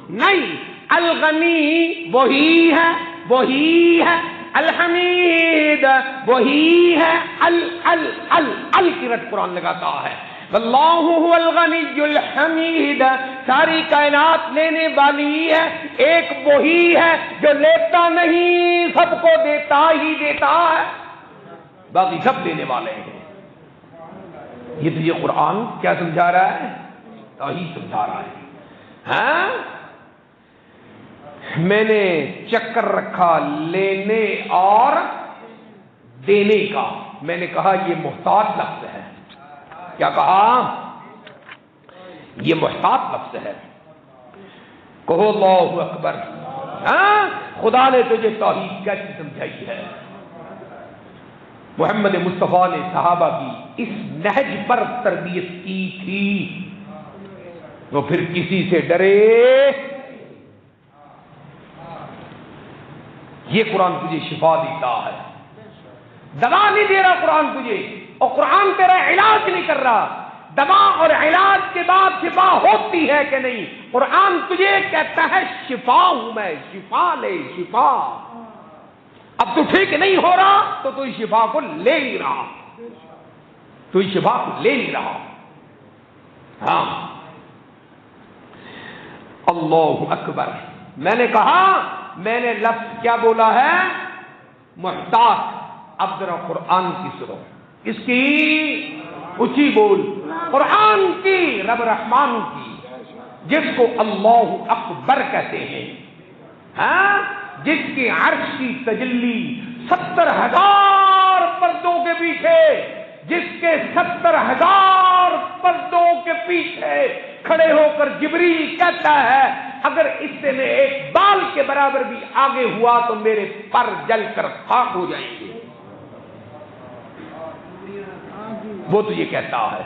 نہیں۔ الغنی وہی ہے الحمید وہی ہے، ال کی رٹ قرآن لگاتا ہے۔ واللہ هو الغنی الحمید، ساری کائنات لینے والی ہے، ایک وہی ہے جو لیتا نہیں، سب کو دیتا ہی دیتا ہے، باقی سب دینے والے ہیں۔ یہ تو یہ قرآن کیا سمجھا رہا ہے؟ توحید سمجھا رہا ہے۔ ہاں میں نے چکر رکھا لینے اور دینے کا، میں نے کہا یہ محتاط لفظ ہے۔ کیا کہا؟ یہ محتاط لفظ ہے۔ کہو اللہ اکبر۔ ہاں خدا نے تجھے توحید کیسی سمجھائی ہے؟ محمد مصطفیٰ نے صحابہ کی اس نہج پر تربیت کی تھی، تو پھر کسی سے ڈرے؟ یہ قرآن تجھے شفا دیتا ہے، دوا نہیں دے رہا قرآن تجھے، اور قرآن تیرا علاج نہیں کر رہا۔ دوا اور علاج کے بعد شفا ہوتی ہے کہ نہیں؟ قرآن تجھے کہتا ہے شفا ہوں میں، شفا لے شفا۔ اب تو ٹھیک نہیں ہو رہا تو اس شفا کو لے نہیں رہا، تو اس شفا کو لے نہیں رہا۔ ہاں اللہ اکبر۔ میں نے کہا، میں نے لفظ کیا بولا ہے؟ محتاط۔ اب ذرا قرآن کی سنو، اس کی اونچی بول، قرآن کی، رب رحمان کی، جس کو اللہ اکبر کہتے ہیں، ہاں جس کی عرش کی تجلی 70,000 پردوں کے پیچھے، جس کے 70,000 پردوں کے پیچھے کھڑے ہو کر جبریل کہتا ہے اگر اس سے میں ایک بال کے برابر بھی آگے ہوا تو میرے پر جل کر خاک ہو جائیں گے، وہ تو یہ کہتا ہے۔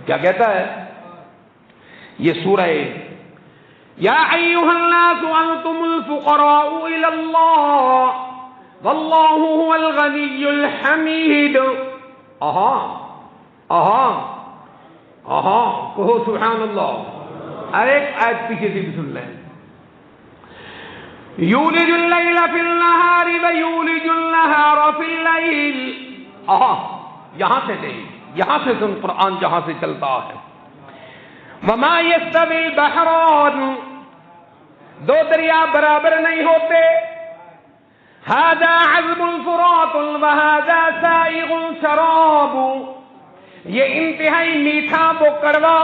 کیا کہتا ہے؟ یہ سورہ یا ایھا الناس انتم الفقراء الی اللہ واللہ هو الغنی الحمید۔ کہو سبحان اللہ۔ ایک آیت پیچھے سے بھی سن لیں، یولج اللیل فی النہار ویولج النہار فی اللیل۔ یہاں سے نہیں، یہاں سے سن قرآن جہاں سے چلتا ہے۔ وما یستوی البحران، دو دریا برابر نہیں ہوتے، ھذا عذب فرات وھذا سائغ شراب، یہ انتہائی میٹھا وہ کڑوا،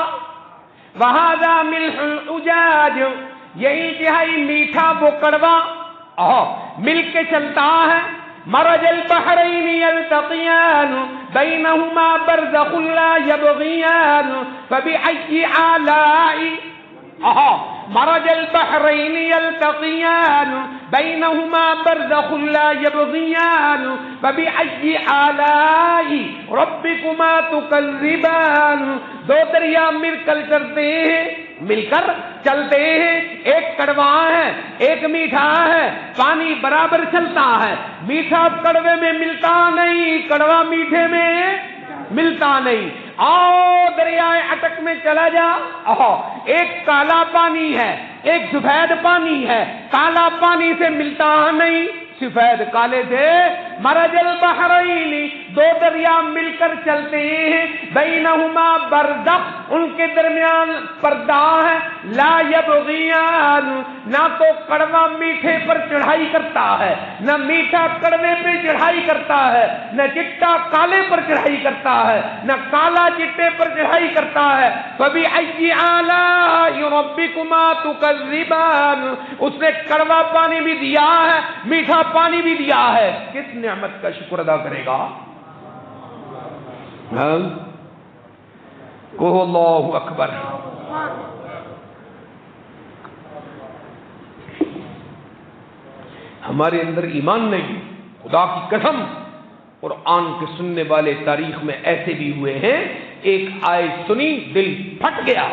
وھذا ملح اجاج، یہ انتہائی میٹھا وہ کڑوا مل کے چلتا ہے. مرج البحرین یلتقیان بینہما برزخ لا یبغیان فبأی آلاء مرج البحرین یلتقیان بینہما برزخ لا یبغیان فبأی آلاء ربکما تکذبان. دو دریا مل کر چلتے ہیں، ایک کڑوا ہے ایک میٹھا ہے، پانی برابر چلتا ہے. میٹھا کڑوے میں ملتا نہیں، کڑوا میٹھے میں ملتا نہیں. دریائے اٹک میں چلا جا، ایک کالا پانی ہے ایک سفید پانی ہے، کالا پانی سے ملتا نہیں، سفید کالے سے. مرج البحرین دو دریا مل کر چلتے ہیں، بینہما برزخ ان کے درمیان پردہ ہے، لا یبغیان نہ تو کڑوا میٹھے پر چڑھائی کرتا ہے، نہ میٹھا کڑوے پہ چڑھائی کرتا ہے، نہ چٹا کالے پر چڑھائی کرتا ہے، نہ کالا چٹے پر چڑھائی کرتا ہے. فبأی آلاء ربکما تکذبان. اس نے کڑوا پانی بھی دیا ہے میٹھا پانی بھی دیا ہے. کس نعمت کا شکر ادا کرے گا؟ کہو اللہ اکبر. ہمارے اندر ایمان نہیں. خدا کی قسم قرآن کے سننے والے تاریخ میں ایسے بھی ہوئے ہیں، ایک آیت سنی دل پھٹ گیا،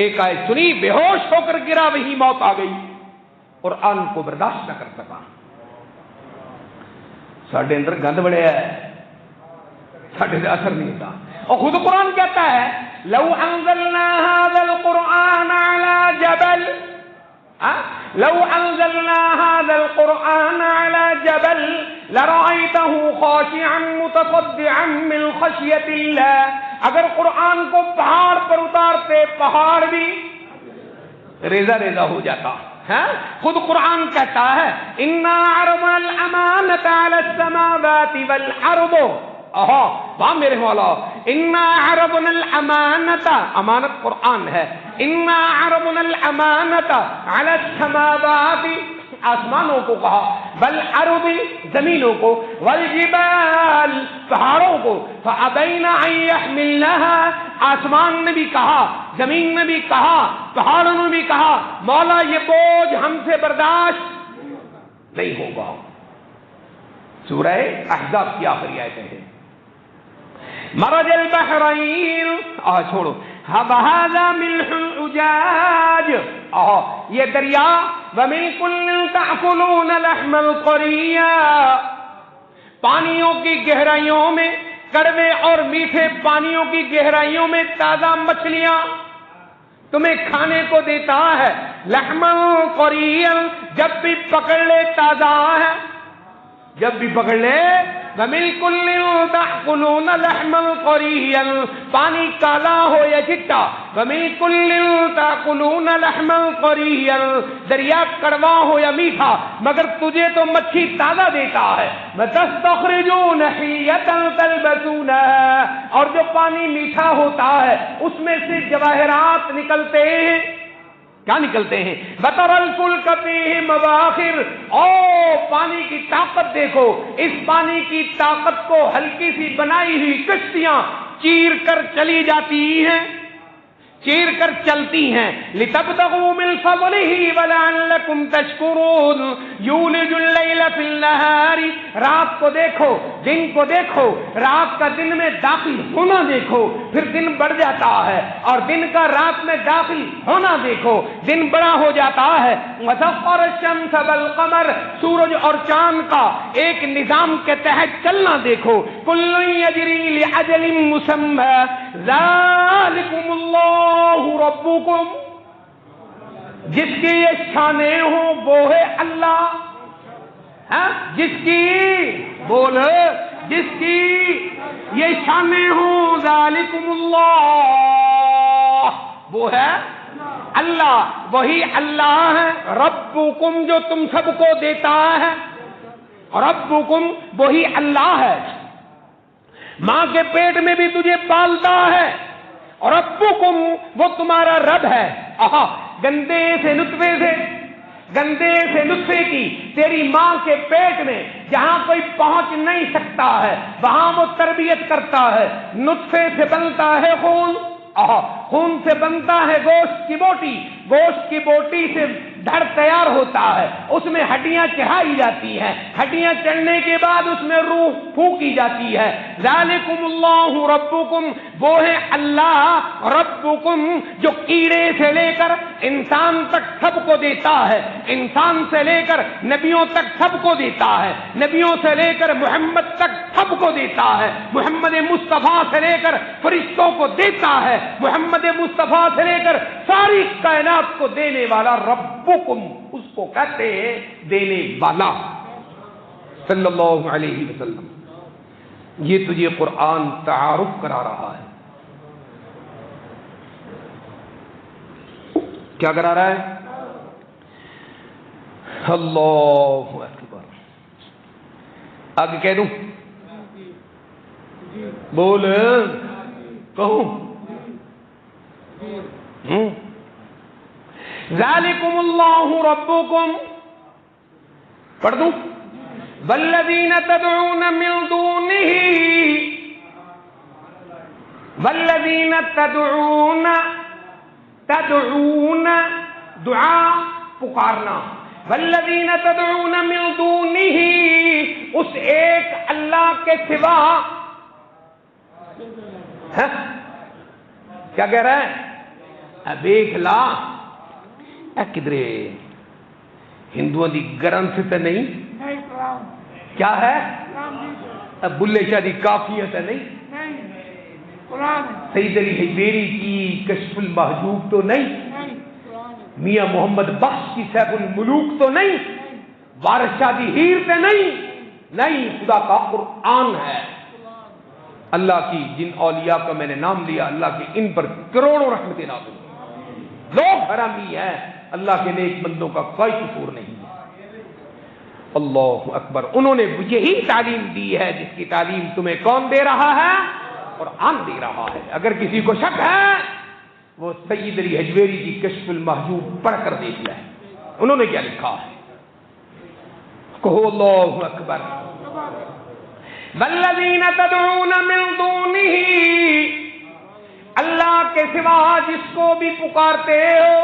ایک آیت سنی بے ہوش ہو کر گرا، وہی موت آ گئی، قرآن کو برداشت نہ کر سکا. ساڈے اندر گند بڑھیا ہے، ساڈے سے اثر نہیں ہوتا. اور خود قرآن کہتا ہے لو انزلنا هذا القرآن على جبل لو انزلنا هذا القرآن على جبل لرأيته خاشعا متصدعا من خشية الله. اگر قرآن کو پہاڑ پر اتارتے پہاڑ بھی ریزہ ریزہ ہو جاتا. خود قرآن کہتا ہے انا عرضنا الامانة على السماوات والارض. واہ میرے مولا، انا عرضنا الامانة، امانت قرآن ہے. انا عرضنا الامانة على السماوات، آسمانوں کو کہا، والارض زمینوں کو، والجبال پہاڑوں کو، فابین ان یحملنها، آسمان نے بھی کہا زمین نے بھی کہا پہاڑوں نے بھی کہا مولا یہ بوجھ ہم سے برداشت نہیں ہوگا. سورہ احزاب کی آخری آیتیں ہیں. مرج البحرین چھوڑو، هذا ملح اجاج، یہ دریا ومن کل تأکلون لحما طریا، پانیوں کی گہرائیوں میں، کڑوے اور میٹھے پانیوں کی گہرائیوں میں تازہ مچھلیاں تمہیں کھانے کو دیتا ہے. لحما طریا، جب بھی پکڑ لے تازہ ہے، جب بھی پکڑ لے. ومن کل تأکلون لحما طریا، پانی کالا ہو یا چٹا، ومن کل تأکلون لحما طریا، دریا کڑوا ہو یا میٹھا، مگر تجھے تو مچھی تازہ دیتا ہے. وتستخرجون حیۃ تلبسونها، اور جو پانی میٹھا ہوتا ہے اس میں سے جواہرات نکلتے ہیں. کیا نکلتے ہیں؟ بطر الفلک فیہ مواخر، پانی کی طاقت دیکھو، اس پانی کی طاقت کو ہلکی سی بنائی ہوئی کشتیاں چیر کر چلی جاتی ہیں، چیر کر چلتی ہیں. لتبتغوا من فضلہ ولعلکم تشکرون. یولج اللیل فی النہار، رات کو دیکھو دن کو دیکھو، رات کا دن میں داخل ہونا دیکھو، پھر دن بڑھ جاتا ہے، اور دن کا رات میں داخل ہونا دیکھو، دن بڑا ہو جاتا ہے. وسخر الشمس والقمر، سورج اور چاند کا ایک نظام کے تحت چلنا دیکھو. کل یجری لأجل مسمى ذالکم اللہ ربکم، جس کی یہ شانیں ہوں وہ ہے اللہ. جس کی بول جس کی یہ شانیں ہوں ذالکم اللہ، وہ ہے اللہ، وہی اللہ ہے. ربکم جو تم سب کو دیتا ہے، ربکم وہی اللہ ہے. ماں کے پیٹ میں بھی تجھے پالتا ہے، ربکم وہ تمہارا رب ہے. گندے سے نطفے کی تیری ماں کے پیٹ میں جہاں کوئی پہنچ نہیں سکتا ہے وہاں وہ تربیت کرتا ہے. نطفے سے بنتا ہے خون سے بنتا ہے گوشت کی بوٹی سے دھڑ تیار ہوتا ہے, اس میں ہڈیاں چڑھائی جاتی ہیں, ہڈیاں چڑھنے کے بعد اس میں روح پھونکی جاتی ہے. ذالکم اللہ ربکم, وہ ہے اللہ ربکم جو کیڑے سے لے کر انسان تک سب کو دیتا ہے, انسان سے لے کر نبیوں تک سب کو دیتا ہے, نبیوں سے لے کر محمد تک سب کو دیتا ہے, محمد مصطفیٰ سے لے کر فرشتوں کو دیتا ہے, محمد مصطفیٰ سے لے کر ساری کائنات کو دینے والا ربکم, اس کو کہتے ہیں دینے والا صلی اللہ علیہ وسلم. یہ تجھے قرآن تعارف کرا رہا ہے. کیا کرا رہا ہے؟ اللہ اکبر. آگے کہہ دوں؟ بول کہوں؟ ذالکم اللہ ربکم, پڑھ دوں؟ والذین تدعون من دونہ, والذین تدعون دعا پکارنا, والذین تدعون من دونہ, اس ایک اللہ کے سوا. کیا کہہ رہا ہے؟ دیکھ لا کدرے ہندوؤں دی گرنتھ تے نہیں, کیا ہے بلے شاہ دی کافیت ہے نہیں, سید علی حجویری کی کشف المحجوب تو نہیں, میاں محمد بخش کی سیف الملوک تو نہیں, وارث شاہ دی ہیر تے نہیں, خدا کا قرآن ہے. اللہ کی جن اولیاء کا میں نے نام لیا, اللہ کے ان پر کروڑوں رحمتیں نازل. لوگ حرامی ہیں, اللہ کے نیک بندوں کا کوئی قصور نہیں ہے. اللہ اکبر. انہوں نے یہی تعلیم دی ہے جس کی تعلیم تمہیں کون دے رہا ہے؟ قرآن دے رہا ہے. اگر کسی کو شک ہے وہ سید علی حجویری کی کشف المحجوب پڑھ کر دیکھ لے, انہوں نے کیا لکھا ہے. کہو اللہ اکبر. والذین تدعون من دونہ, اللہ کے سوا جس کو بھی پکارتے ہو.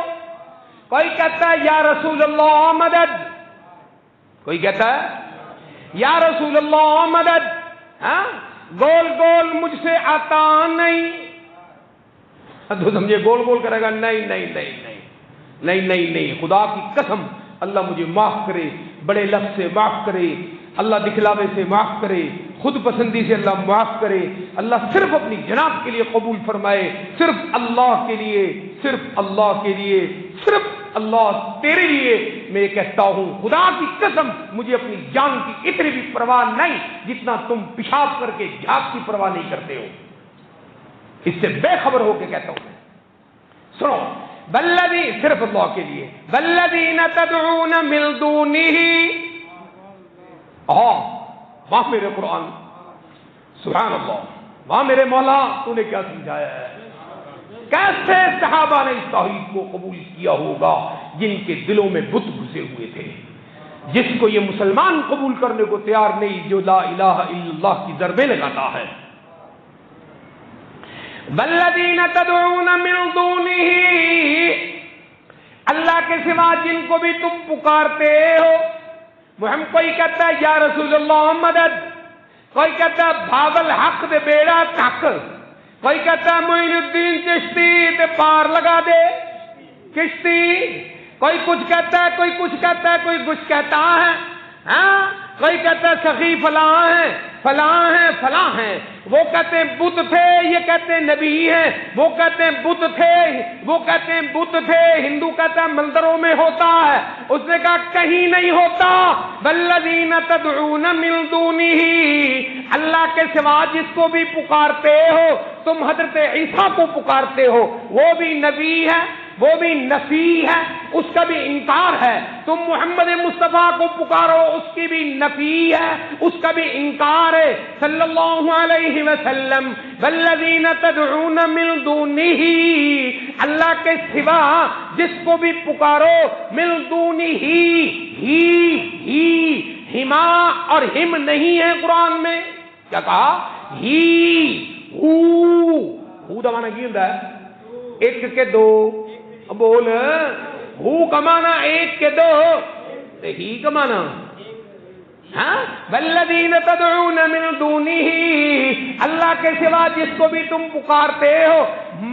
کوئی کہتا ہے یا رسول اللہ مدد, کوئی کہتا ہے یا رسول اللہ مدد, گول گول مجھ سے آتا نہیں. تو سمجھے گول گول کرے گا, نہیں نہیں نہیں نہیں نہیں نہیں نہیں, خدا کی قسم اللہ مجھے معاف کرے, بڑے لفظ سے معاف کرے, اللہ دکھلاوے سے معاف کرے, خود پسندی سے اللہ معاف کرے, اللہ صرف اپنی جناب کے لیے قبول فرمائے, صرف اللہ کے لیے, صرف اللہ کے لیے, صرف اللہ تیرے لیے. میں کہتا ہوں خدا کی قسم مجھے اپنی جان کی اتنی بھی پرواہ نہیں جتنا تم پیشاب کر کے جھاگ کی پرواہ نہیں کرتے ہو. اس سے بے خبر ہو کے کہتا ہوں. سنو, والذی, صرف اللہ کے لیے, والذین تدعون من دونہ. واہ میرے قرآن, سبحان اللہ, واہ میرے مولا, تو نے کیا سمجھایا ہے. کیسے صحابہ نے اس توحید کو قبول کیا ہوگا جن کے دلوں میں بت گھسے ہوئے تھے, جس کو یہ مسلمان قبول کرنے کو تیار نہیں, جو لا الہ الا اللہ کی ضربیں لگاتا ہے. والذین تدعون من دونہ, اللہ کے سوا جن کو بھی تم پکارتے ہو. ہم کوئی کہتا ہے یا رسول اللہ مدد, کوئی کہتا ہے بھاول حق دے بیڑا تک, کوئی کہتا ہے معین الدین چشتی تے پار لگا دے کشتی, کوئی کچھ کہتا ہے, کوئی کچھ کہتا ہے, کوئی کچھ کہتا ہے. کوئی کہتا ہے سخی فلاں ہیں, فلاں ہیں, فلاں ہیں. وہ کہتے ہیں بت تھے, یہ کہتے ہیں نبی ہیں. وہ کہتے ہیں بت تھے, وہ کہتے ہیں بت تھے. ہندو کہتا ہے مندروں میں ہوتا ہے. اس نے کہا کہیں نہیں ہوتا. والذین تدعون من دونہ, اللہ کے سوا جس کو بھی پکارتے ہو, تم حضرت عیسیٰ کو پکارتے ہو, وہ بھی نبی ہے, وہ بھی نفی ہے, اس کا بھی انکار ہے. تم محمد مصطفیٰ کو پکارو, اس کی بھی نفی ہے, اس کا بھی انکار ہے. صلی اللہ علیہ وسلم. والذین تدعون من دونہ, اللہ کے سوا جس کو بھی پکارو، من دونہ ہی ہما اور ہم نہیں ہے قرآن میں. کیا کہا؟ ہو دا معنی کی ہوتا ہے؟ ایک کے دو. بول ہو کا معنی ایک کے دو، ہی کا معنی والذین تدعون من دونہ، اللہ کے سوا جس کو بھی تم پکارتے ہو،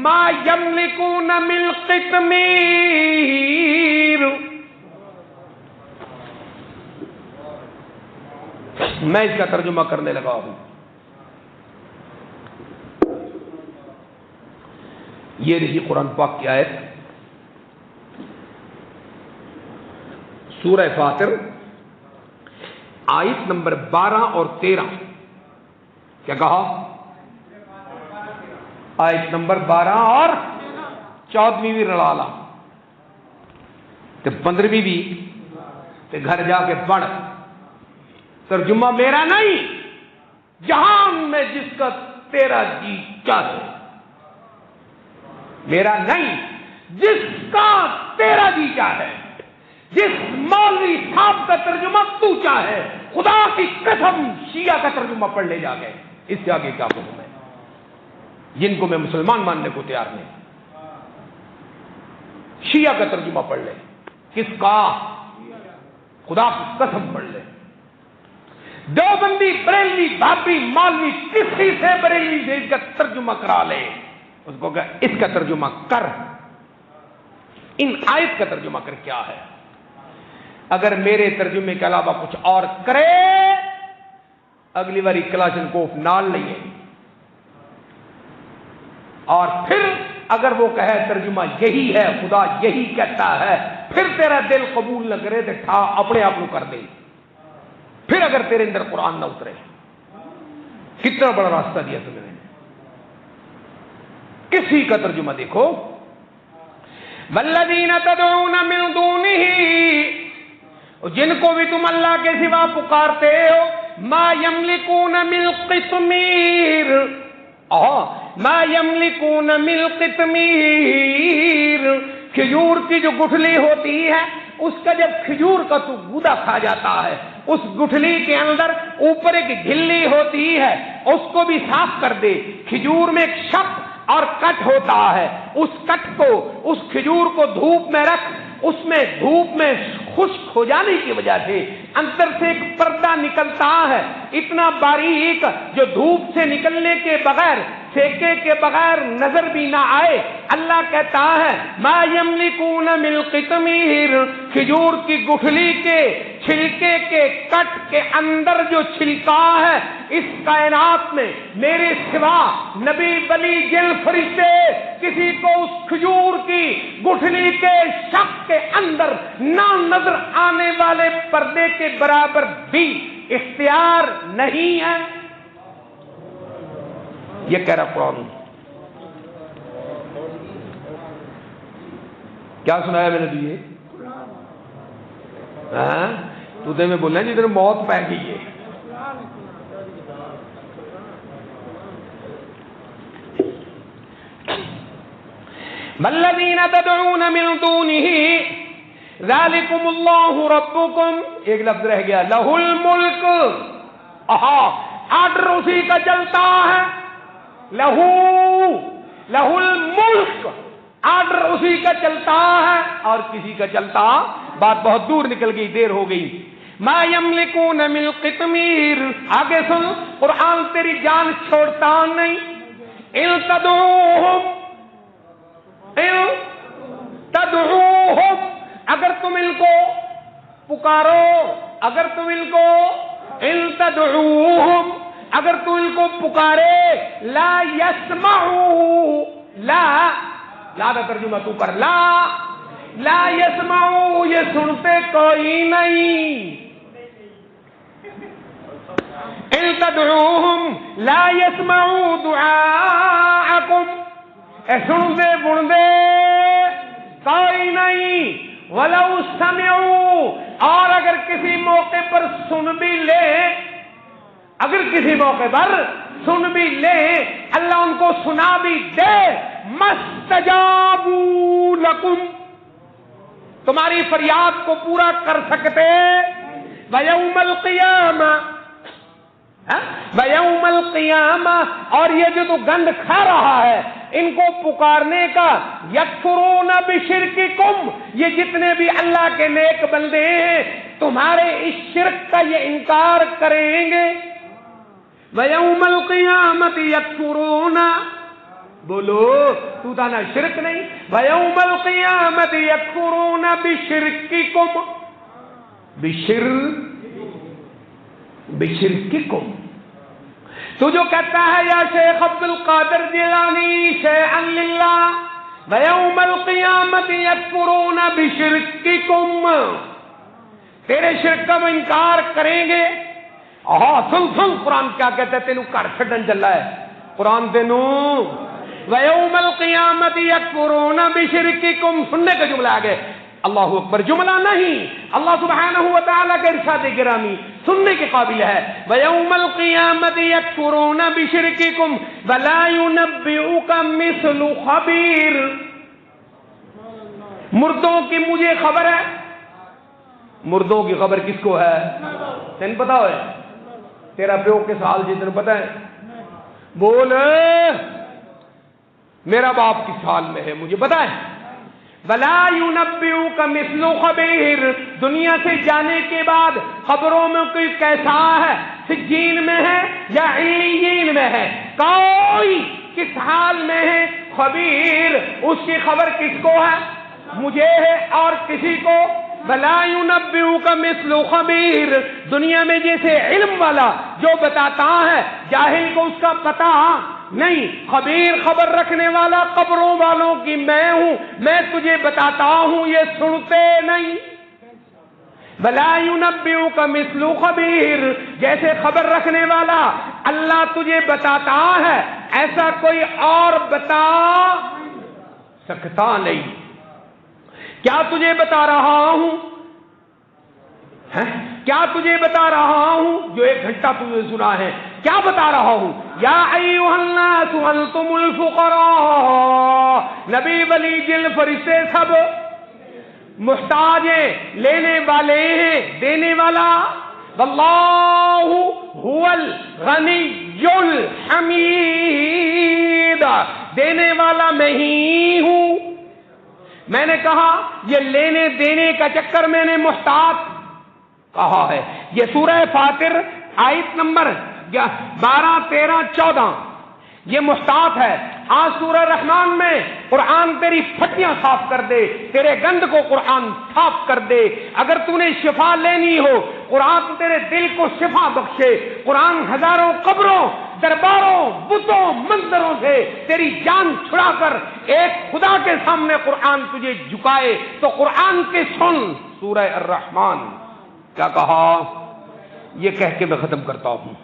ما یملکون من قطمیر. میں اس کا ترجمہ کرنے لگا ہوں. یہ رہی قرآن پاک کی آیت، سورہ فاطر آیت نمبر 12 اور 13. کیا کہا؟ آیت نمبر 12 اور 14ویں بھی رڑا لا تو 15ویں بھی تو گھر جا کے پڑھ. ترجمہ میرا نہیں، جہان میں جس کا تیرا جی چاہے. میرا نہیں، جس کا تیرا جی چاہے. جس مولوی صاحب کا ترجمہ تو چاہے. خدا کی قسم شیعہ کا ترجمہ پڑھ لے جا گئے. اس سے آگے کیا حکم ہے جن کو میں مسلمان ماننے کو تیار نہیں. شیعہ کا ترجمہ پڑھ لے. کس کا؟ خدا کی قسم پڑھ لے. دیوبندی، بریلوی، بھابری، مولوی کسی سے بریلوی سے اس کا ترجمہ کرا لے. اس کو کہ اس کا ترجمہ کر، ان آیت کا ترجمہ کر کیا ہے. اگر میرے ترجمے کے علاوہ کچھ اور کرے، اگلی باری کلاشنکوف نال لئیے. اور پھر اگر وہ کہے ترجمہ یہی ہے، خدا یہی کہتا ہے، پھر تیرا دل قبول نہ کرے تو ٹھا اپنے آپ کو کر دے. پھر اگر تیرے اندر قرآن نہ اترے. کتنا بڑا راستہ دیا تمہیں. کسی کا ترجمہ دیکھو، والذین تدعون من دونہ، جن کو بھی تم اللہ کے سوا پکارتے ہو، ما یملکون من قطمیر، ما یملکون من قطمیر. کھجور کی جو گٹھلی ہوتی ہے، اس کا جب کھجور کا تو گودا کھا جاتا ہے، اس گٹھلی کے اندر اوپر ایک جھلی ہوتی ہے، اس کو بھی صاف کر دے. کھجور میں ایک شق اور کٹ ہوتا ہے، اس کٹ کو، اس کھجور کو دھوپ میں رکھ، اس میں دھوپ میں خشک ہو جانے کی وجہ سے اندر سے ایک پردہ نکلتا ہے، اتنا باریک جو دھوپ سے نکلنے کے بغیر، سیکے کے بغیر نظر بھی نہ آئے. اللہ کہتا ہے ما یملکون من قطمیر، کھجور کی گٹھلی کے چھلکے کے کٹ کے اندر جو چھلکا ہے، اس کائنات میں میرے سوا نبی، ولی، جن فرشتے کسی کو اس کھجور کی گٹھلی کے شق کے اندر نہ نظر آنے والے پردے کے برابر بھی اختیار نہیں ہے. یہ کہہ رہا قرآن. کیا سنایا میں نے تجھے؟ تو دے میں بولنا جدھر موت پہ گئی ہے. والذین تدعون من دونہ ذالکم اللہ ربکم. ایک لفظ رہ گیا، لہ الملک. آرڈر اسی کا چلتا ہے. لہو الملک، آرڈر اسی کا چلتا ہے اور کسی کا چلتا. بات بہت دور نکل گئی، دیر ہو گئی. ما یملکون من قطمیر. آگے سن، قرآن تیری جان چھوڑتا نہیں. ان تدعوہم، اگر تم ان کو پکارو، اگر تم ان کو، ان تدعوہم، اگر تو ان کو پکارے، لا یسمعو، لا کا ترجمہ تو کر، لا یسمعو، یہ سنتے کوئی نہیں. ان تدعوہم لا یسمعو دعاءکم، سن دے بن دے کوئی نہیں. ولو سمعو، اور اگر کسی موقع پر سن بھی لے، اگر کسی موقع پر سن بھی لے، اللہ ان کو سنا بھی دے، مستجابوا لکم، تمہاری فریاد کو پورا کر سکتے، ویوم القیامہ، ویوم القیامہ، اور یہ جو تو گند کھا رہا ہے ان کو پکارنے کا، یکفرون بشرککم، یہ جتنے بھی اللہ کے نیک بندے ہیں تمہارے اس شرک کا یہ انکار کریں گے، ویوم القیامت یکفرون، بولو تو تانا شرک نہیں، ویوم القیامت یکفرون بشرککم، بشرککم، تو جو کہتا ہے یا شیخ عبد القادر جیلانی شیئا للہ، ویوم القیامت یکفرون بشرککم، تیرے شرک کا وہ انکار کریں گے۔ سن قرآن کیا کہتا ہے، تینوں کر چھڈن چلا ہے قرآن، تینوں ویوم القیامت یکفرون بشرککم، سننے کا جملہ آگے، اللہ اکبر، جملہ نہیں، اللہ سبحانہ و تعالیٰ کا ارشاد گرامی سننے کے قابل ہے، وَيَوْمَ الْقِيَامَةِ يَكْفُرُونَ بِشِرْكِكُمْ وَلَا يُنَبِّئُكَ مِثْلُ خَبِيرٍ، مردوں کی مجھے خبر ہے، مردوں کی خبر کس کو ہے؟ تین پتا ہے؟ تیرا پیو کے سال جی تین پتا ہے؟ بول، میرا باپ کس سال میں ہے مجھے پتا ہے، وَلَا يُنَبِّئُكَ مِثْلُ خَبِيرٍ، دنیا سے جانے کے بعد خبروں میں کوئی کیسا ہے، سجین میں ہے یا علیین میں ہے، کوئی کس حال میں ہے، خبیر، اس کی خبر کس کو ہے؟ مجھے ہے اور کسی کو، وَلَا يُنَبِّئُكَ مِثْلُ خَبِيرٍ، دنیا میں جیسے علم والا جو بتاتا ہے جاہل کو اس کا پتہ نہیں، خبیر خبر رکھنے والا قبروں والوں کی میں ہوں، میں تجھے بتاتا ہوں یہ سنتے نہیں، وَلَا يُنَبِّئُكَ مِثْلُ خَبِيرٍ، جیسے خبر رکھنے والا اللہ تجھے بتاتا ہے ایسا کوئی اور بتا سکتا نہیں۔ کیا تجھے بتا رہا ہوں، کیا تجھے بتا رہا ہوں جو ایک گھنٹہ تجھے سنا ہے، کیا بتا رہا ہوں، یا ایھا الناس انتم الفقراء، نبی ولی جن فرشتے سب محتاج ہیں، لینے والے ہیں، دینے والا، واللہ هو الغنی الحمید، دینے والا میں ہی ہوں۔ میں نے کہا یہ لینے دینے کا چکر میں نے محتاج کہا ہے، یہ سورہ فاطر آیت نمبر 12، 13، 14 یہ محتاط ہے۔ آج سورہ رحمان میں قرآن تیری پھٹیاں صاف کر دے، تیرے گند کو قرآن صاف کر دے، اگر تو نے شفا لینی ہو قرآن تیرے دل کو شفا بخشے، قرآن ہزاروں قبروں، درباروں، بتوں، منظروں سے تیری جان چھڑا کر ایک خدا کے سامنے قرآن تجھے جھکائے تو قرآن کے سن۔ سورہ الرحمن کیا کہا، یہ کہہ کے میں ختم کرتا ہوں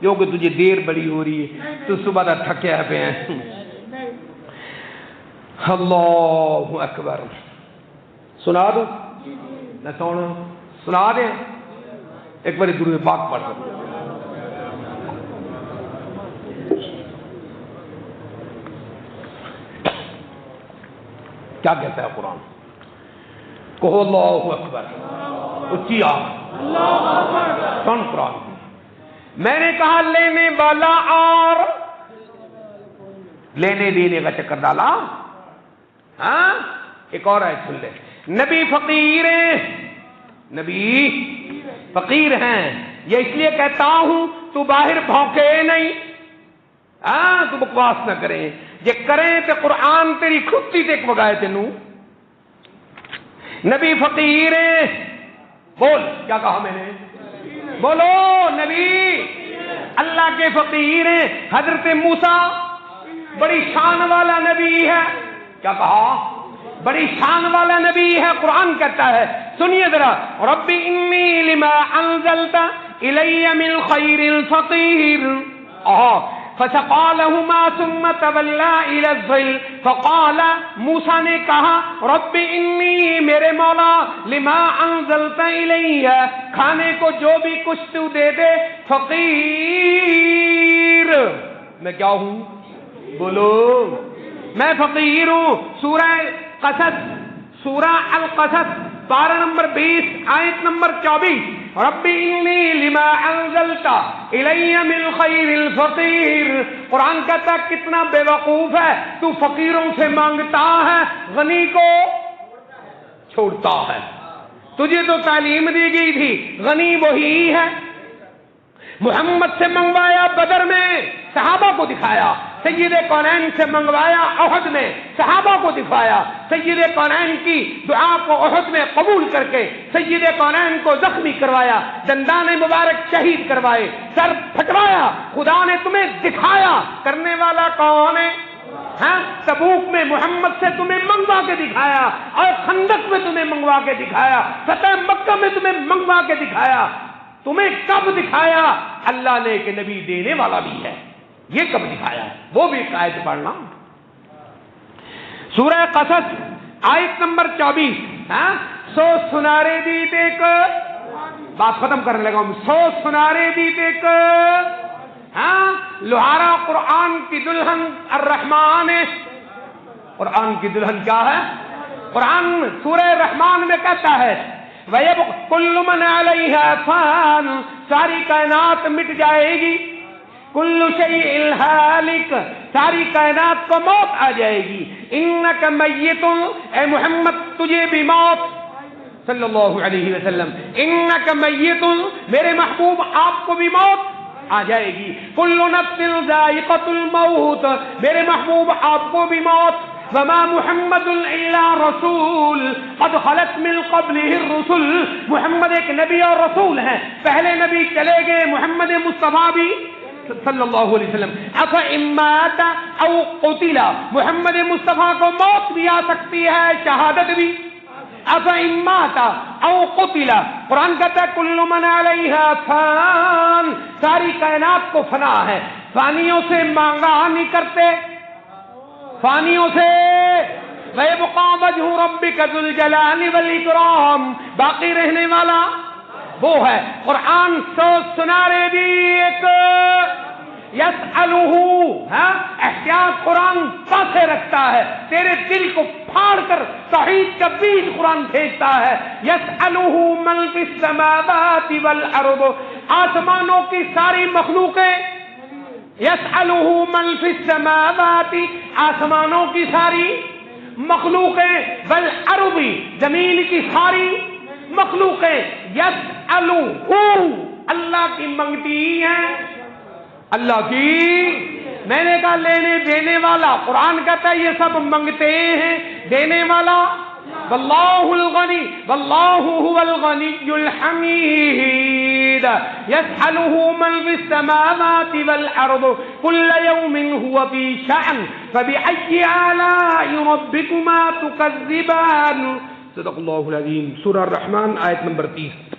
کیونکہ تجھے دیر بڑی ہو رہی ہے، تو صبح تک تھکے پہ ہیں۔ اللہ اکبر، سنا دو نہ سنا دیں، ایک بار درود پاک پڑھ دو۔ کیا کہتا ہے قرآن، کہو اللہ اکبر، اچھی آپ سن قرآن۔ میں نے کہا لینے والا اور لینے دینے کا چکر ڈالا، ہاں ایک اور ہے سن لے، نبی فقیر ہیں، نبی فقیر ہیں، یہ اس لیے کہتا ہوں تو باہر بھونکے نہیں، ہاں تو بکواس نہ کریں، یہ کریں تو قرآن تیری کھتی تک بگائے تینوں۔ نبی فقیر ہیں، بول کیا کہا میں نے، بولو نبی اللہ کے فقیر ہیں۔ حضرت موسیٰ بڑی شان والا نبی ہے، کیا کہا، بڑی شان والا نبی ہے، قرآن کہتا ہے سنیے ذرا، رب انی لما انزلت الی من خیر فقیر، فسقى لهما ثم تولى الى الظل، فقال موسیٰ نے کہا رب انی، میرے مولا، لما انزلت الیہ، کھانے کو جو بھی کچھ تو دے دے، فقیر، میں کیا ہوں، بولو میں فقیر ہوں. سورہ قصص، سورہ القصص پارہ نمبر 20 آیت نمبر 24. رب انی لما انزلت الی من خیر فقیر. قرآن کہتا ہے کتنا بے وقوف ہے تو فقیروں سے مانگتا ہے، غنی کو چھوڑتا ہے. تجھے تو تعلیم دی گئی تھی غنی وہی ہے. محمد سے منگوایا بدر میں، صحابہ کو دکھایا. سید کونین سے منگوایا احد میں، صحابہ کو دکھایا. سید کونین کی دعا کو احد میں قبول کر کے سید کونین کو زخمی کروایا، دندان مبارک شہید کروائے، سر پھٹوایا. خدا نے تمہیں دکھایا. کرنے والا کون ہے؟ ہاں، تبوک میں محمد سے تمہیں منگوا کے دکھایا، اور خندق میں تمہیں منگوا کے دکھایا، فتح مکہ میں تمہیں منگوا کے دکھایا. تمہیں کب دکھایا؟ اللہ نے کہ نبی دینے والا بھی ہے. یہ کب دکھایا ہے؟ وہ بھی ایک آیت پڑھنا. سورہ قصص آیت نمبر 24. ہاں، 100 سنارے دی دیکھ، بات ختم کرنے لگا ہوں. 100 سنارے دی دیکھ، ہاں، لوہارا قرآن کی دلہن الرحمان ہے. قرآن کی دلہن کیا ہے؟ قرآن سورہ رحمان میں کہتا ہے وَيَبْقَى كُلُّ مَنْ عَلَيْهَا فَانٍ، ساری کائنات مٹ جائے گی. كُلُّ شَيْءٍ هَالِكٌ، ساری کائنات کو موت آ جائے گی. إِنَّكَ مَيِّتٌ، اے محمد تجھے بھی موت، صلی اللہ علیہ وسلم. إِنَّكَ مَيِّتٌ، میرے محبوب آپ کو بھی موت آ جائے گی. كُلُّ نَفْسٍ ذَائِقَةُ الْمَوْتِ، میرے محبوب آپ کو بھی موت. وما محمد الا رسول قد خلت من قبله الرسل، محمد ایک نبی اور رسول ہیں، پہلے نبی چلے گئے، محمد مصطفیٰ بھی صلی اللہ علیہ وسلم. افإن مات او قتل، محمد مصطفیٰ کو موت بھی آ سکتی ہے، شہادت بھی. افإن مات او قتل، قرآن کہتا ہے کل من علیہا فان، ساری کائنات کو فنا ہے. فانیوں سے مانگا نہیں کرتے، فانیوں سے. وَيَبْقَى وَجْهُ رَبِّكَ ذُو الْجَلَالِ وَالْإِكْرَامِ، باقی رہنے والا وہ ہے. قرآن 100 سنارے دی ایک. یسألہ، ہاں، احتیاط قرآن پاسے رکھتا ہے، تیرے دل کو پھاڑ کر توحید کا بیج قرآن بھیجتا ہے. یسألہ من فی السماوات والارض، آسمانوں کی ساری مخلوقیں. یسألہ من فی السماوات، آسمانوں کی ساری مخلوقیں، والارض، زمین کی ساری مخلوقیں. یسألہ، اللہ کی منگتی ہیں، اللہ کی. میں نے کہا لینے دینے والا، قرآن کہتا ہے یہ سب منگتے ہیں، دینے والا واللہ الغنی، واللہ هو الغنی الحمید. یسألہ من فی السماوات والارض کل یوم هو فی شأن فبأی آلاء ربکما تکذبان. صدق اللہ العظیم. سورہ الرحمن آیت نمبر 30.